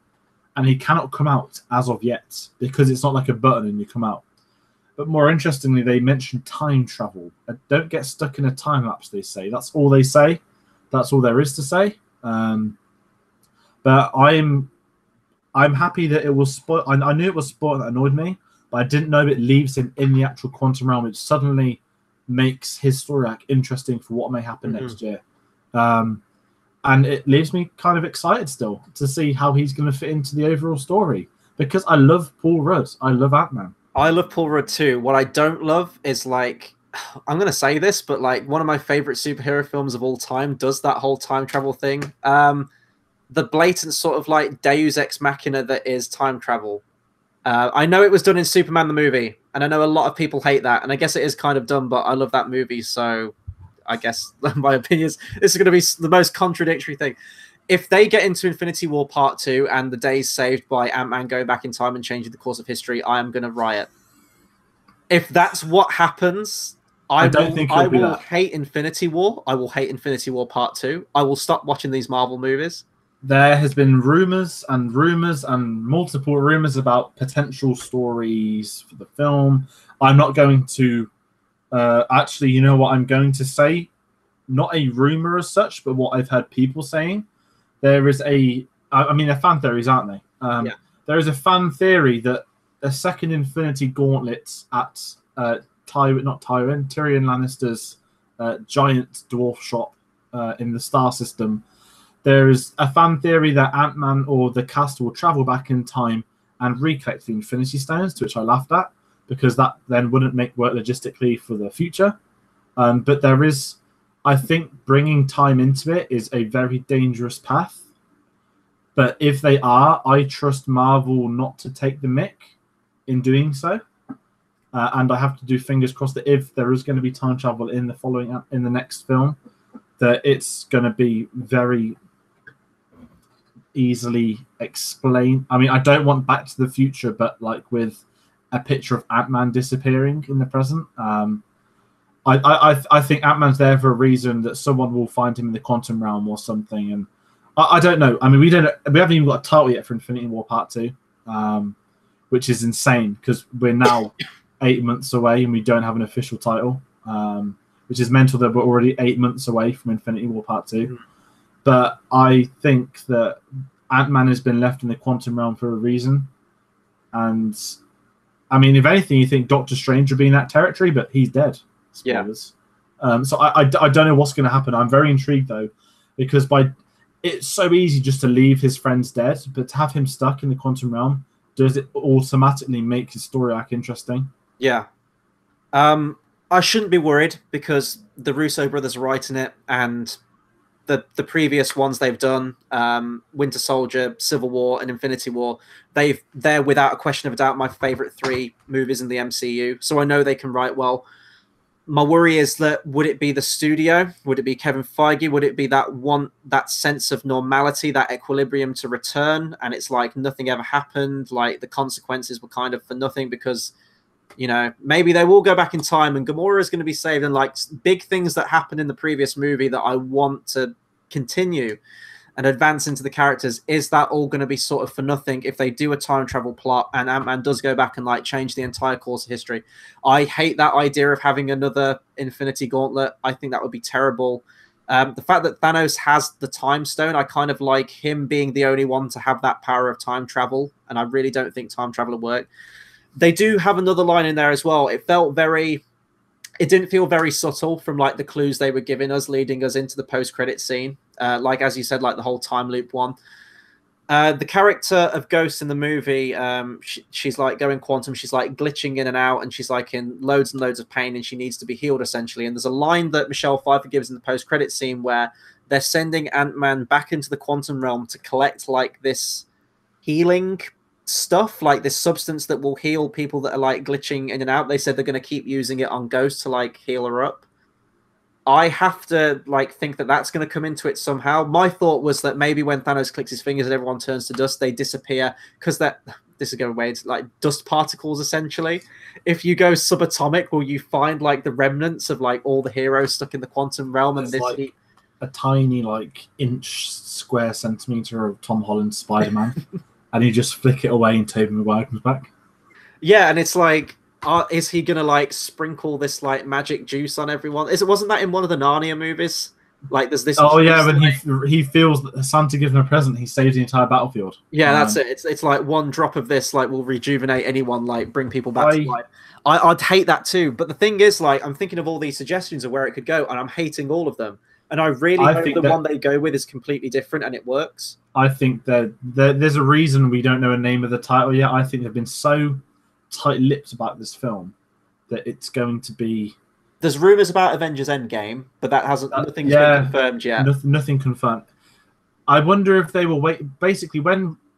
and he cannot come out as of yet because it's not like a button and you come out. But more interestingly, they mention time travel. Don't get stuck in a time lapse, they say. That's all they say. That's all there is to say. But I'm happy that it was spoiled. I knew it was spoiled, that annoyed me, but I didn't know it leaves him in the actual quantum realm, which suddenly makes his story arc interesting for what may happen next year. And it leaves me kind of excited still to see how he's going to fit into the overall story because I love Paul Rudd. I love Ant-Man. I love Paul Rudd too. What I don't love is like, I'm going to say this, but like one of my favorite superhero films of all time does that whole time travel thing. The blatant sort of like Deus Ex Machina that is time travel. I know it was done in Superman the movie, and I know a lot of people hate that, and I guess it is kind of dumb, but I love that movie, so I guess my opinion is this is going to be the most contradictory thing. If they get into Infinity War Part 2 and the day's saved by Ant-Man going back in time and changing the course of history, I am going to riot. If that's what happens, I will hate Infinity War. I will hate Infinity War Part 2. I will stop watching these Marvel movies. There has been rumors and multiple rumors about potential stories for the film. I'm not going to actually, you know what I'm going to say? Not a rumor as such, but what I've heard people saying. There is they're fan theories, aren't they? There is a fan theory that a second Infinity Gauntlet at Tyrion Lannister's giant dwarf shop in the star system. There is a fan theory that Ant-Man or the cast will travel back in time and recollect the Infinity Stones, to which I laughed at, because that then wouldn't make work logistically for the future. But there is, I think, bringing time into it is a very dangerous path. But if they are, I trust Marvel not to take the mick in doing so. and I have to do fingers crossed that if there is going to be time travel in the next film, that it's going to be very easily explained. I mean, I don't want Back to the Future, but like with a picture of Ant-Man disappearing in the present. I think Ant-Man's there for a reason, that someone will find him in the quantum realm or something. And I don't know. I mean, we haven't even got a title yet for Infinity War Part 2, which is insane because we're now 8 months away and we don't have an official title, which is mental that we're already 8 months away from Infinity War Part 2. But I think that Ant-Man has been left in the quantum realm for a reason. And I mean, if anything, you think Doctor Strange would be in that territory, but he's dead. Spoilers. Yeah. So I don't know what's going to happen. I'm very intrigued though, because it's so easy just to leave his friends dead, but to have him stuck in the quantum realm, does it automatically make his story arc interesting? Yeah. I shouldn't be worried because the Russo brothers are writing it, and the previous ones they've done, Winter Soldier, Civil War, and Infinity War, they're without a question of a doubt my favorite 3 movies in the MCU. So I know they can write well. My worry is that would it be the studio? Would it be Kevin Feige? Would it be that sense of normality, that equilibrium to return? And it's like nothing ever happened. Like the consequences were kind of for nothing because, you know, maybe they will go back in time and Gamora is going to be saved, and like big things that happened in the previous movie that I want to continue and advance into the characters. Is that all going to be sort of for nothing if they do a time travel plot and Ant-Man does go back and like change the entire course of history? I hate that idea of having another Infinity Gauntlet. I think that would be terrible. The fact that Thanos has the Time Stone, I kind of like him being the only one to have that power of time travel, and I really don't think time travel will work. They do have another line in there as well. It didn't feel very subtle from like the clues they were giving us, leading us into the post-credit scene. Like, as you said, like the whole time loop one. The character of Ghost in the movie, she's like going quantum. She's like glitching in and out, and she's like in loads and loads of pain, and she needs to be healed essentially. And there's a line that Michelle Pfeiffer gives in the post-credit scene where they're sending Ant-Man back into the quantum realm to collect like this healing stuff, like this substance that will heal people that are like glitching in and out. They said they're going to keep using it on Ghost to like heal her up. I have to like think that that's going to come into it somehow. My thought was that maybe when Thanos clicks his fingers and everyone turns to dust, they disappear because this is going way into like dust particles essentially. If you go subatomic, will you find like the remnants of like all the heroes stuck in the quantum realm? And this like a tiny like inch square centimeter of Tom Holland's Spider-Man. And you just flick it away and Tobey Maguire comes back. Yeah, and it's like, is he gonna like sprinkle this like magic juice on everyone? Wasn't that in one of the Narnia movies? Like, there's this. Oh yeah, when he feels that Santa gives him a present, he saves the entire battlefield. Yeah, that's it. It's like one drop of this like will rejuvenate anyone, like bring people back to life. I'd hate that too. But the thing is, like, I'm thinking of all these suggestions of where it could go, and I'm hating all of them. And I really hope the one they go with is completely different and it works. I think that there's a reason we don't know a name of the title yet. I think they've been so tight-lipped about this film that it's going to be... There's rumors about Avengers Endgame, but that hasn't... nothing's been confirmed yet. Nothing confirmed. I wonder if they will wait... Basically,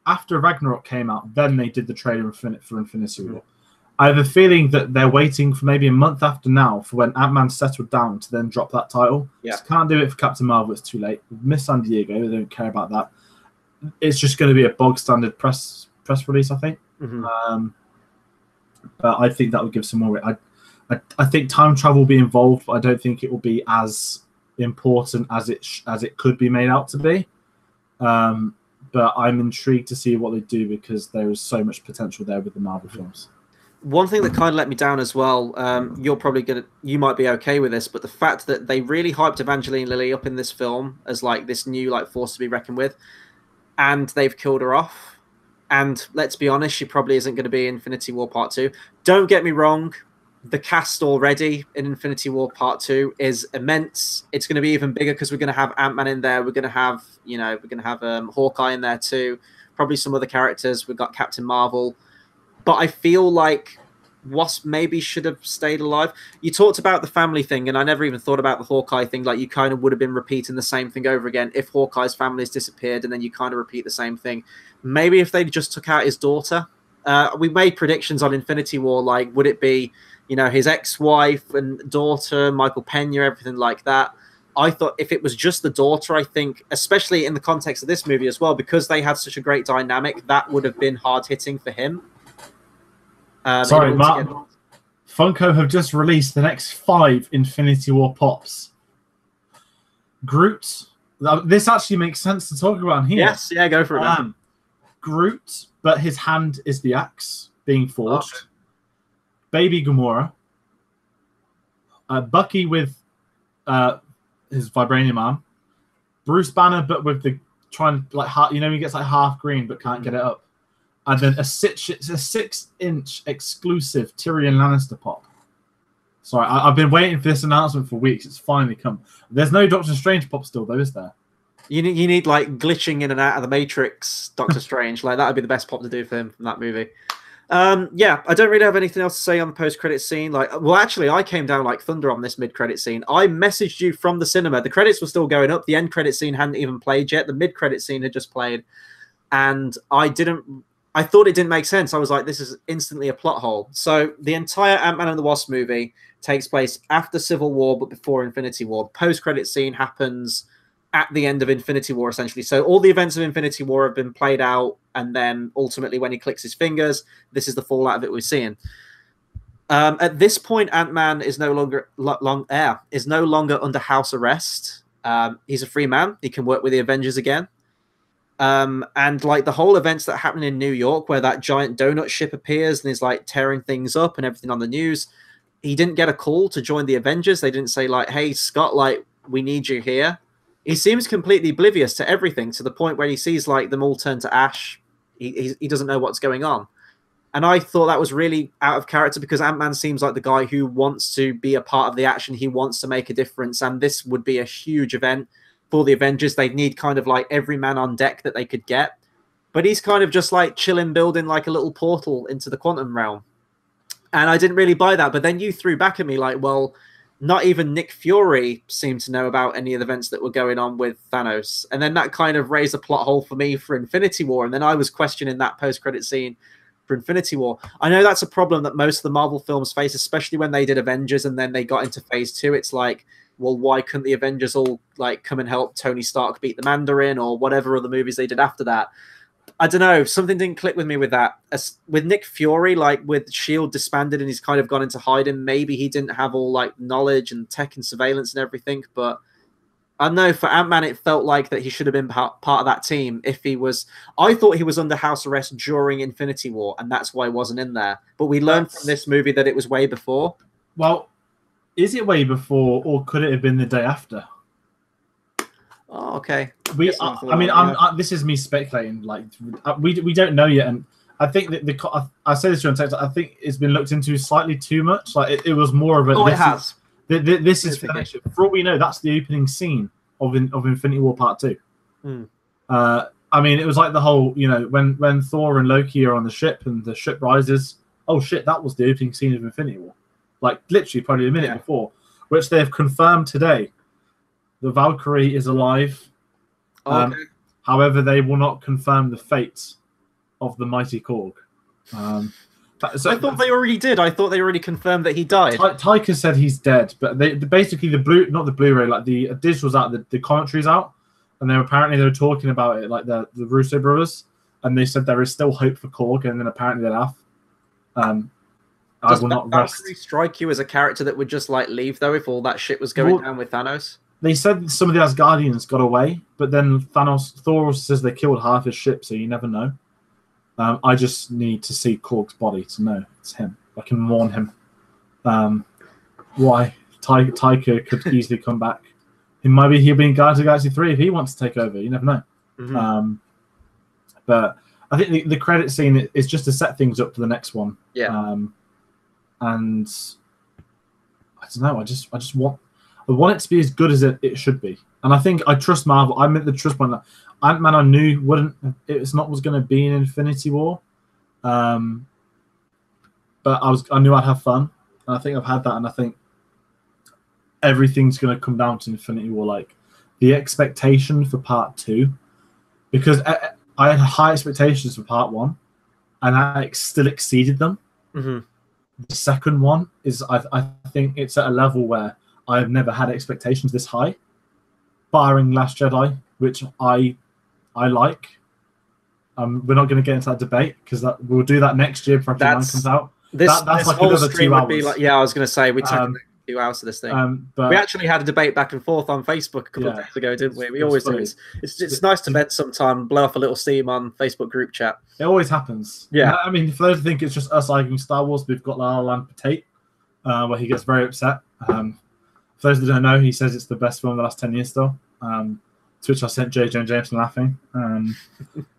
after Ragnarok came out, then they did the trailer for Infinity War. I have a feeling that they're waiting for maybe a month after now for when Ant-Man settled down to then drop that title. Yeah. Just can't do it for Captain Marvel. It's too late. Miss San Diego. They don't care about that. It's just going to be a bog standard press release, I think. Mm-hmm. But I think that would give some more. I think time travel will be involved, but I don't think it will be as important as it could be made out to be. But I'm intrigued to see what they do because there is so much potential there with the Marvel films. One thing that kind of let me down as well, you might be okay with this, but the fact that they really hyped Evangeline Lilly up in this film as like this new like force to be reckoned with, and they've killed her off. And let's be honest, she probably isn't going to be in Infinity War Part 2. Don't get me wrong, the cast already in Infinity War Part 2 is immense. It's going to be even bigger because we're going to have Ant-Man in there. We're going to have, Hawkeye in there too. Probably some other characters. We've got Captain Marvel. But I feel like Wasp maybe should have stayed alive. You talked about the family thing, and I never even thought about the Hawkeye thing. Like, you kind of would have been repeating the same thing over again if Hawkeye's family has disappeared, and then you kind of repeat the same thing. Maybe if they just took out his daughter, We made predictions on Infinity War, like would it be, his ex-wife and daughter, Michael Pena, everything like that. I thought if it was just the daughter, I think, especially in the context of this movie as well, because they had such a great dynamic, that would have been hard-hitting for him. Sorry, Matt. Funko have just released the next 5 Infinity War pops. Groot. This actually makes sense to talk about here. Yes, yeah, go for it. Groot, but his hand is the axe being forged. Oh. Baby Gamora. Bucky with his vibranium arm. Bruce Banner, but with the he gets like half green but can't get it up. And then a 6-inch exclusive Tyrion Lannister pop. Sorry, I've been waiting for this announcement for weeks. It's finally come. There's no Doctor Strange pop still, though, is there? You need like glitching in and out of the Matrix Doctor Strange. Like that would be the best pop to do for him from that movie. Yeah, I don't really have anything else to say on the post-credit scene. Actually, I came down like thunder on this mid-credit scene. I messaged you from the cinema. The credits were still going up. The end credit scene hadn't even played yet. The mid-credit scene had just played, and I thought it didn't make sense. I was like, this is instantly a plot hole. So the entire Ant-Man and the Wasp movie takes place after Civil War, but before Infinity War. The post-credit scene happens at the end of Infinity War, essentially. So all the events of Infinity War have been played out, and then ultimately when he clicks his fingers, this is the fallout of it we're seeing. At this point, Ant-Man is no longer under house arrest. He's a free man. He can work with the Avengers again. And like the whole events that happen in New York, where that giant donut ship appears and is like tearing things up and everything on the news, he didn't get a call to join the Avengers. They didn't say like, hey, Scott, like, we need you here. He seems completely oblivious to everything, to the point where he sees like them all turn to ash. He doesn't know what's going on. And I thought that was really out of character, because Ant-Man seems like the guy who wants to be a part of the action. He wants to make a difference. And this would be a huge event for the Avengers. They'd need kind of like every man on deck that they could get. But he's kind of just like chilling, building like a little portal into the quantum realm. And I didn't really buy that. But then you threw back at me like, well, not even Nick Fury seemed to know about any of the events that were going on with Thanos. And then that kind of raised a plot hole for me for Infinity War. And then I was questioning that post-credit scene for Infinity War. I know that's a problem that most of the Marvel films face, especially when they did Avengers and then they got into phase 2. It's like, well, why couldn't the Avengers all like come and help Tony Stark beat the Mandarin, or whatever other movies they did after that? I don't know. Something didn't click with me with that. With Nick Fury, like with S.H.I.E.L.D. disbanded and he's kind of gone into hiding, maybe he didn't have all like knowledge and tech and surveillance and everything. But I don't know, for Ant-Man, it felt like that he should have been part of that team if he was. I thought he was under house arrest during Infinity War, and that's why he wasn't in there. But we learned from this movie that it was way before. Well, is it way before, or could it have been the day after? Oh, okay. This is me speculating. Like, we don't know yet, and I think that I say this during text. I think it's been looked into slightly too much. Like, it was more of a. Oh, it has. This is for all we know. That's the opening scene of Infinity War Part 2. I mean, it was like the whole, when Thor and Loki are on the ship and the ship rises. Oh shit, that was the opening scene of Infinity War. Like literally, probably a minute before, which they have confirmed today. The Valkyrie is alive. Okay. However, they will not confirm the fate of the mighty Korg. So I thought they already did. I thought they already confirmed that he died. Taika said he's dead, but basically not the Blu-ray, like the digital's out, the commentary's out, and they were talking about it, like the Russo brothers, and they said there is still hope for Korg, and then apparently they laugh. I will not rest. Does strike you as a character that would just like leave though if all that shit was going down with Thanos? They said some of the Asgardians got away, but then Thor says they killed half his ship, so you never know. I just need to see Korg's body to know it's him. I can warn him. Why? Taika could easily come back. He'll be in Guardians of the Galaxy 3 if he wants to take over. You never know. Mm-hmm. But I think the credit scene is just to set things up for the next one. Yeah. And I don't know. I want it to be as good as it should be. And I think I trust Marvel. I meant the trust one that Ant-Man I knew was going to be in Infinity War. But I knew I'd have fun. And I think I've had that. And I think everything's going to come down to Infinity War. Like the expectation for Part 2, because I had high expectations for Part 1. and that still exceeded them. Mm-hmm. The second one is, I think it's at a level where I have never had expectations this high, barring Last Jedi, which I like. We're not going to get into that debate because we'll do that next year. Project 9 comes out. That's like another 2 hours. Be like, yeah, I was going to say we took 2 hours of this thing. But we actually had a debate back and forth on Facebook a couple of days ago, didn't we? We always do. It's nice to vent sometime, blow off a little steam on Facebook group chat. It always happens. Yeah, I mean, for those who think it's just us arguing Star Wars, we've got La La Land Tate, where he gets very upset. For those that don't know, he says it's the best film of the last 10 years still. To which I sent JJ and Jameson laughing.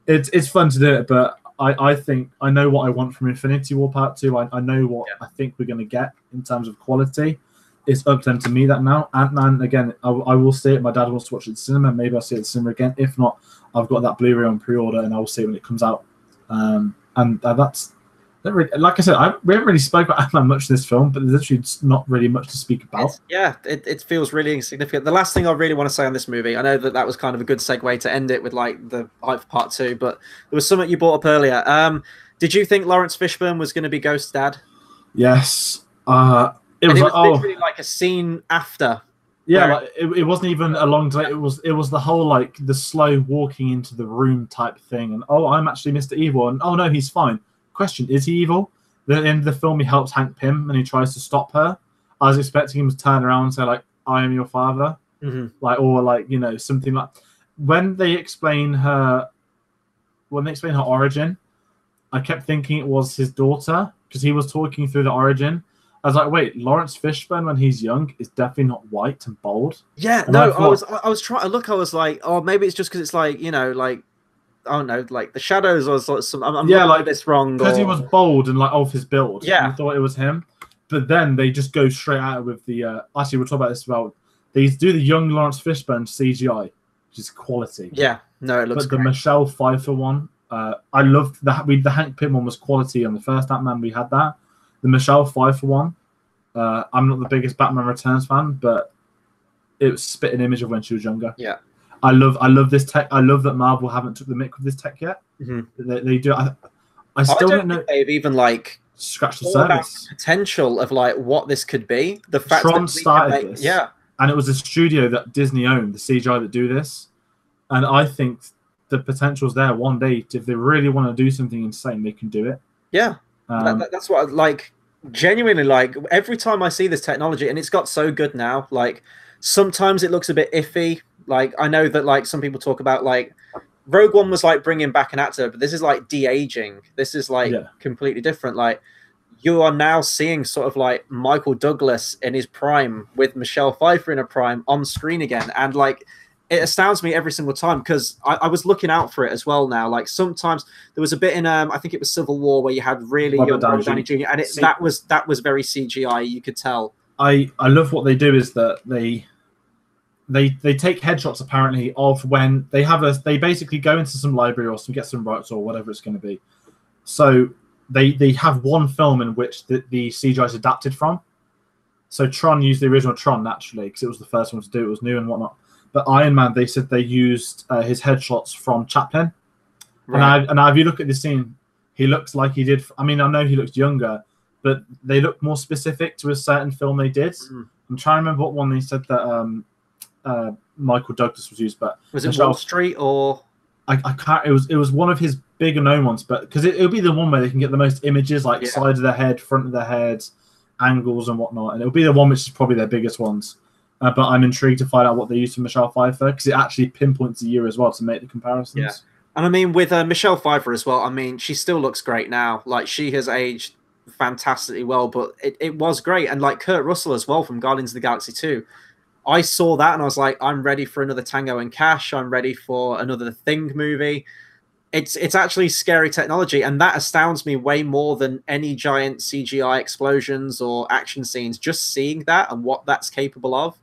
It's fun to do it, but I think I know what I want from Infinity War Part 2. I know what I think we're going to get in terms of quality. It's up to them to me that now. Ant-Man, again, I will see it. My dad wants to watch it in cinema. Maybe I'll see it in cinema again. If not, I've got that Blu-ray on pre-order, and I will see it when it comes out. And that's... Like I said, we haven't really spoken about Ant-Man much in this film, but there's actually not really much to speak about. It feels really insignificant. The last thing I really want to say on this movie, I know that was kind of a good segue to end it with like the hype for Part 2, but there was something you brought up earlier. Did you think Lawrence Fishburne was going to be Ghost's dad? Yes. It was literally like a scene after. Yeah, it wasn't even a long delay. It was the whole like the slow walking into the room type thing, and I'm actually Mr. Evil, and no, he's fine. Question, is he evil? Then at the end of the film, he helps Hank Pym and he tries to stop her. I was expecting him to turn around and say like, "I am your father," like, or like, you know, something like. When they explain her origin, I kept thinking it was his daughter because he was talking through the origin. I was like, wait, Lawrence Fishburne when he's young is definitely not white and bald. Yeah, and no, I was trying to look. I was like, oh, maybe it's just because it's like, you know, like, I don't know, like the shadows or some. I'm like this wrong because he was bold and like of his build. Yeah, I thought it was him, but then they just go straight out with the. Actually, we'll talk about this about. They do the young Lawrence Fishburne CGI, which is quality. Yeah, no, it looks. But the Michelle Pfeiffer one, I loved that. The Hank Pym one was quality on the first Ant-Man. We had that. The Michelle Pfeiffer one. I'm not the biggest Batman Returns fan, but it was spit an image of when she was younger. Yeah. I love this tech. I love that Marvel haven't took the mick with this tech yet. They do. I still don't know. They've even like scratched the surface. The potential of like what this could be. The fact Tron that started this, and it was a studio that Disney owned, the CGI that do this, and I think the potential's there. One day, if they really want to do something insane, they can do it. Yeah, that's what I like. Genuinely, like every time I see this technology, and it's got so good now. Like sometimes it looks a bit iffy. Like, I know that, like, some people talk about, like, Rogue One was, like, bringing back an actor, but this is, like, de-aging. This is, like, completely different. Like, you are now seeing sort of, like, Michael Douglas in his prime with Michelle Pfeiffer in her prime on screen again. And, like, it astounds me every single time because I was looking out for it as well now. Like, sometimes there was a bit in, I think it was Civil War, where you had really young Robert Downey Jr., and that was very CGI, you could tell. I love what they do is that they take headshots apparently of when they basically go into some library or get some rights or whatever it's going to be. So they have one film in which the CGI is adapted from. So Tron used the original Tron naturally because it was the first one to do it, was new and whatnot. But Iron Man, they said they used his headshots from Chaplin. Right. And if you look at the scene, he looks like he did. I mean, I know he looks younger, but they look more specific to a certain film they did. I'm trying to remember what one they said that. Michael Douglas was used, but was it Wall Street or I can't. It was one of his bigger known ones, but because it'll be the one where they can get the most images, like side of the head, front of the head, angles and whatnot, and it'll be the one which is probably their biggest ones. But I'm intrigued to find out what they use for Michelle Pfeiffer because it actually pinpoints the year as well to make the comparisons. Yeah, and I mean with Michelle Pfeiffer as well. I mean she still looks great now. Like she has aged fantastically well, but it was great, and like Kurt Russell as well from Guardians of the Galaxy 2. I saw that and I was like, I'm ready for another Tango and Cash. I'm ready for another Thing movie. It's actually scary technology, and that astounds me way more than any giant CGI explosions or action scenes. Just seeing that and what that's capable of.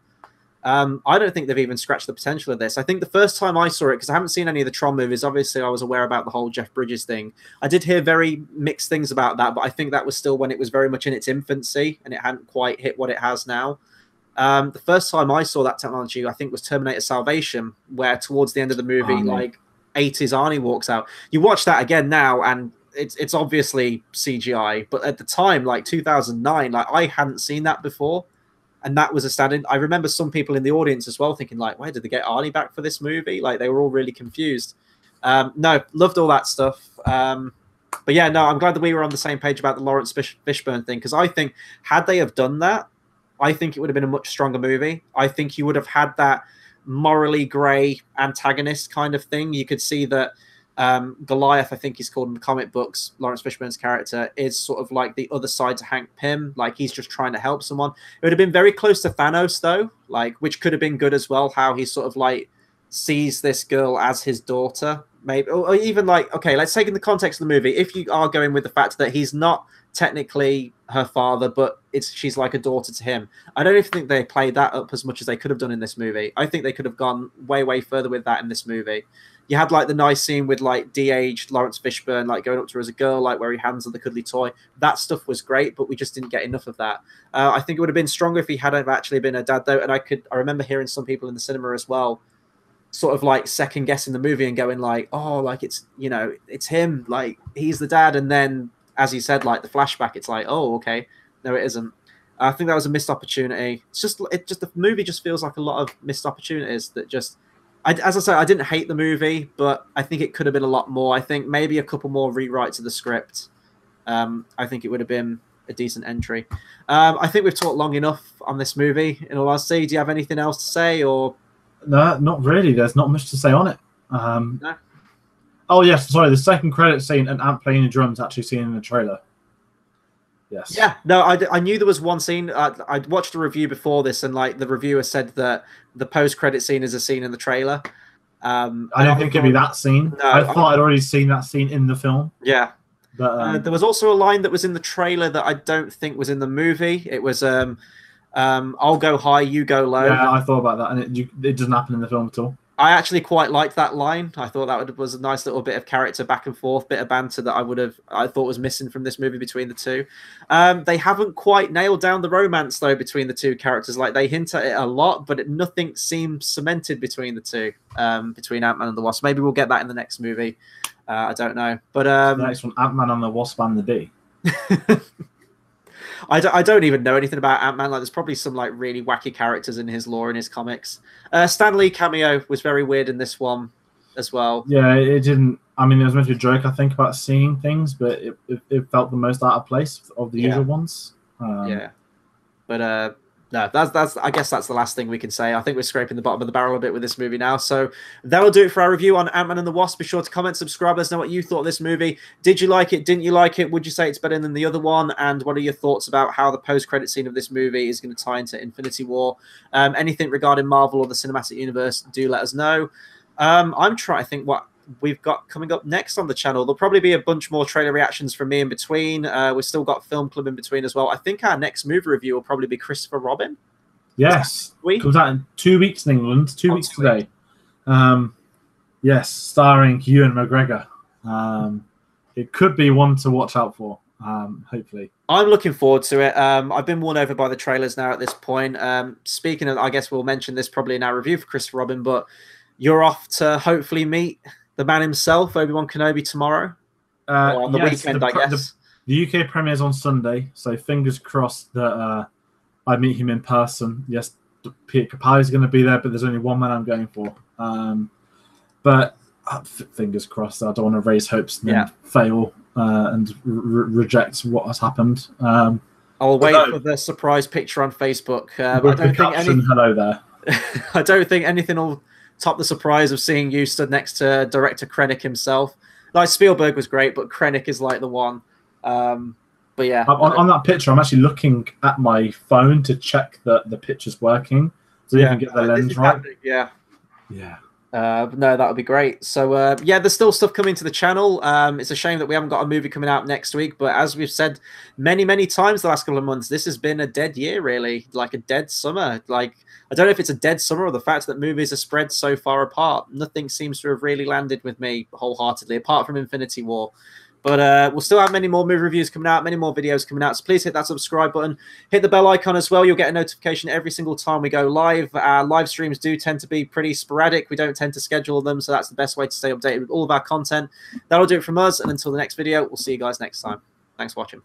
I don't think they've even scratched the potential of this. I think the first time I saw it, because I haven't seen any of the Tron movies, obviously I was aware about the whole Jeff Bridges thing. I did hear very mixed things about that, but I think that was still when it was very much in its infancy and it hadn't quite hit what it has now. The first time I saw that technology, I think, was Terminator Salvation, where towards the end of the movie, like 80s Arnie walks out. You watch that again now, and it's obviously CGI, but at the time, like 2009, like I hadn't seen that before, and that was astounding. I remember some people in the audience as well thinking like, why did they get Arnie back for this movie? Like they were all really confused. No, loved all that stuff. But yeah, no, I'm glad that we were on the same page about the Lawrence Fishburne thing, because I think had they have done that, I think it would have been a much stronger movie. I think you would have had that morally grey antagonist kind of thing. You could see that Goliath, I think he's called in the comic books, Lawrence Fishburne's character, is sort of like the other side to Hank Pym. Like he's just trying to help someone. It would have been very close to Thanos though, like, which could have been good as well, how he sort of like sees this girl as his daughter, maybe, or even like, okay, let's take in the context of the movie. If you are going with the fact that he's not technically her father, but she's like a daughter to him, I don't even think they played that up as much as they could have done in this movie. I think they could have gone way further with that in this movie. You had like the nice scene with like de-aged Lawrence Fishburne like going up to her as a girl, like where he hands her the cuddly toy. That stuff was great, but we just didn't get enough of that. I think it would have been stronger if he had actually been a dad though. And I remember hearing some people in the cinema as well sort of like second guessing the movie and going like, oh, like it's, you know, it's him, like he's the dad. And then as you said, like the flashback, it's like, oh, okay, no, it isn't. I think that was a missed opportunity. It's just the movie just feels like a lot of missed opportunities that just, as I say, I didn't hate the movie, but I think it could have been a lot more. I think maybe a couple more rewrites of the script. I think it would have been a decent entry. I think we've talked long enough on this movie. In all honesty, do you have anything else to say? Or no, not really. There's not much to say on it. No? Oh yes, sorry. The second credit scene and Ant playing the drums actually seen in the trailer. Yes. Yeah, no, I knew there was one scene. I watched a review before this, and like the reviewer said that the post-credit scene is a scene in the trailer. I didn't think it'd be that scene. No, I thought I'd already seen that scene in the film. Yeah, but there was also a line that was in the trailer that I don't think was in the movie. It was "I'll go high, you go low." Yeah, I thought about that, and it doesn't happen in the film at all. I actually quite liked that line. I thought that was a nice little bit of character back and forth, bit of banter that I thought was missing from this movie between the two. They haven't quite nailed down the romance though between the two characters. Like they hint at it a lot, but nothing seems cemented between the two. Between Ant-Man and the Wasp. Maybe we'll get that in the next movie. I don't know. But the next one, Ant-Man and the Wasp and the Bee. I don't even know anything about Ant-Man. Like, there's probably some like really wacky characters in his lore in his comics. Stan Lee cameo was very weird in this one as well. Yeah, it didn't. I mean, it was meant to be a joke, I think, about seeing things, but it felt the most out of place of the usual ones. Yeah, but no, that's. I guess that's the last thing we can say. I think we're scraping the bottom of the barrel a bit with this movie now. So that'll do it for our review on Ant-Man and the Wasp. Be sure to comment, subscribe. Let us know what you thought of this movie. Did you like it? Didn't you like it? Would you say it's better than the other one? And what are your thoughts about how the post-credit scene of this movie is going to tie into Infinity War? Anything regarding Marvel or the cinematic universe, do let us know. I'm trying to think what we've got coming up next on the channel. There'll probably be a bunch more trailer reactions from me in between. We've still got Film Club in between as well. I think our next movie review will probably be Christopher Robin. Yes, comes out in 2 weeks in England. 2 weeks today. Yes, starring Ewan McGregor. It could be one to watch out for. Hopefully, I'm looking forward to it. I've been won over by the trailers now at this point. Speaking of, I guess we'll mention this probably in our review for Christopher Robin, but you're off to hopefully meet the man himself, Obi-Wan Kenobi, tomorrow. Or on the weekend, I guess. The UK premieres on Sunday, so fingers crossed that I meet him in person. Yes, Peter Capaldi's going to be there, but there's only one man I'm going for. But fingers crossed. I don't want to raise hopes and then fail and reject what has happened. I'll wait for the surprise picture on Facebook. I don't think anything. Hello there. I don't think anything will top the surprise of seeing you stood next to director Krennic himself. Like Spielberg was great, but Krennic is like the one. But yeah, on that picture, I'm actually looking at my phone to check that the picture's working, so you can get the lens right. Yeah. No, that would be great. So yeah, there's still stuff coming to the channel. It's a shame that we haven't got a movie coming out next week, but as we've said many times the last couple of months, this has been a dead year, really, like a dead summer. Like, I don't know if it's a dead summer or the fact that movies are spread so far apart. Nothing seems to have really landed with me wholeheartedly, apart from Infinity War. But we'll still have many more movie reviews coming out, many more videos coming out. So please hit that subscribe button. Hit the bell icon as well. You'll get a notification every single time we go live. Our live streams do tend to be pretty sporadic. We don't tend to schedule them, so that's the best way to stay updated with all of our content. That'll do it from us. And until the next video, we'll see you guys next time. Thanks for watching.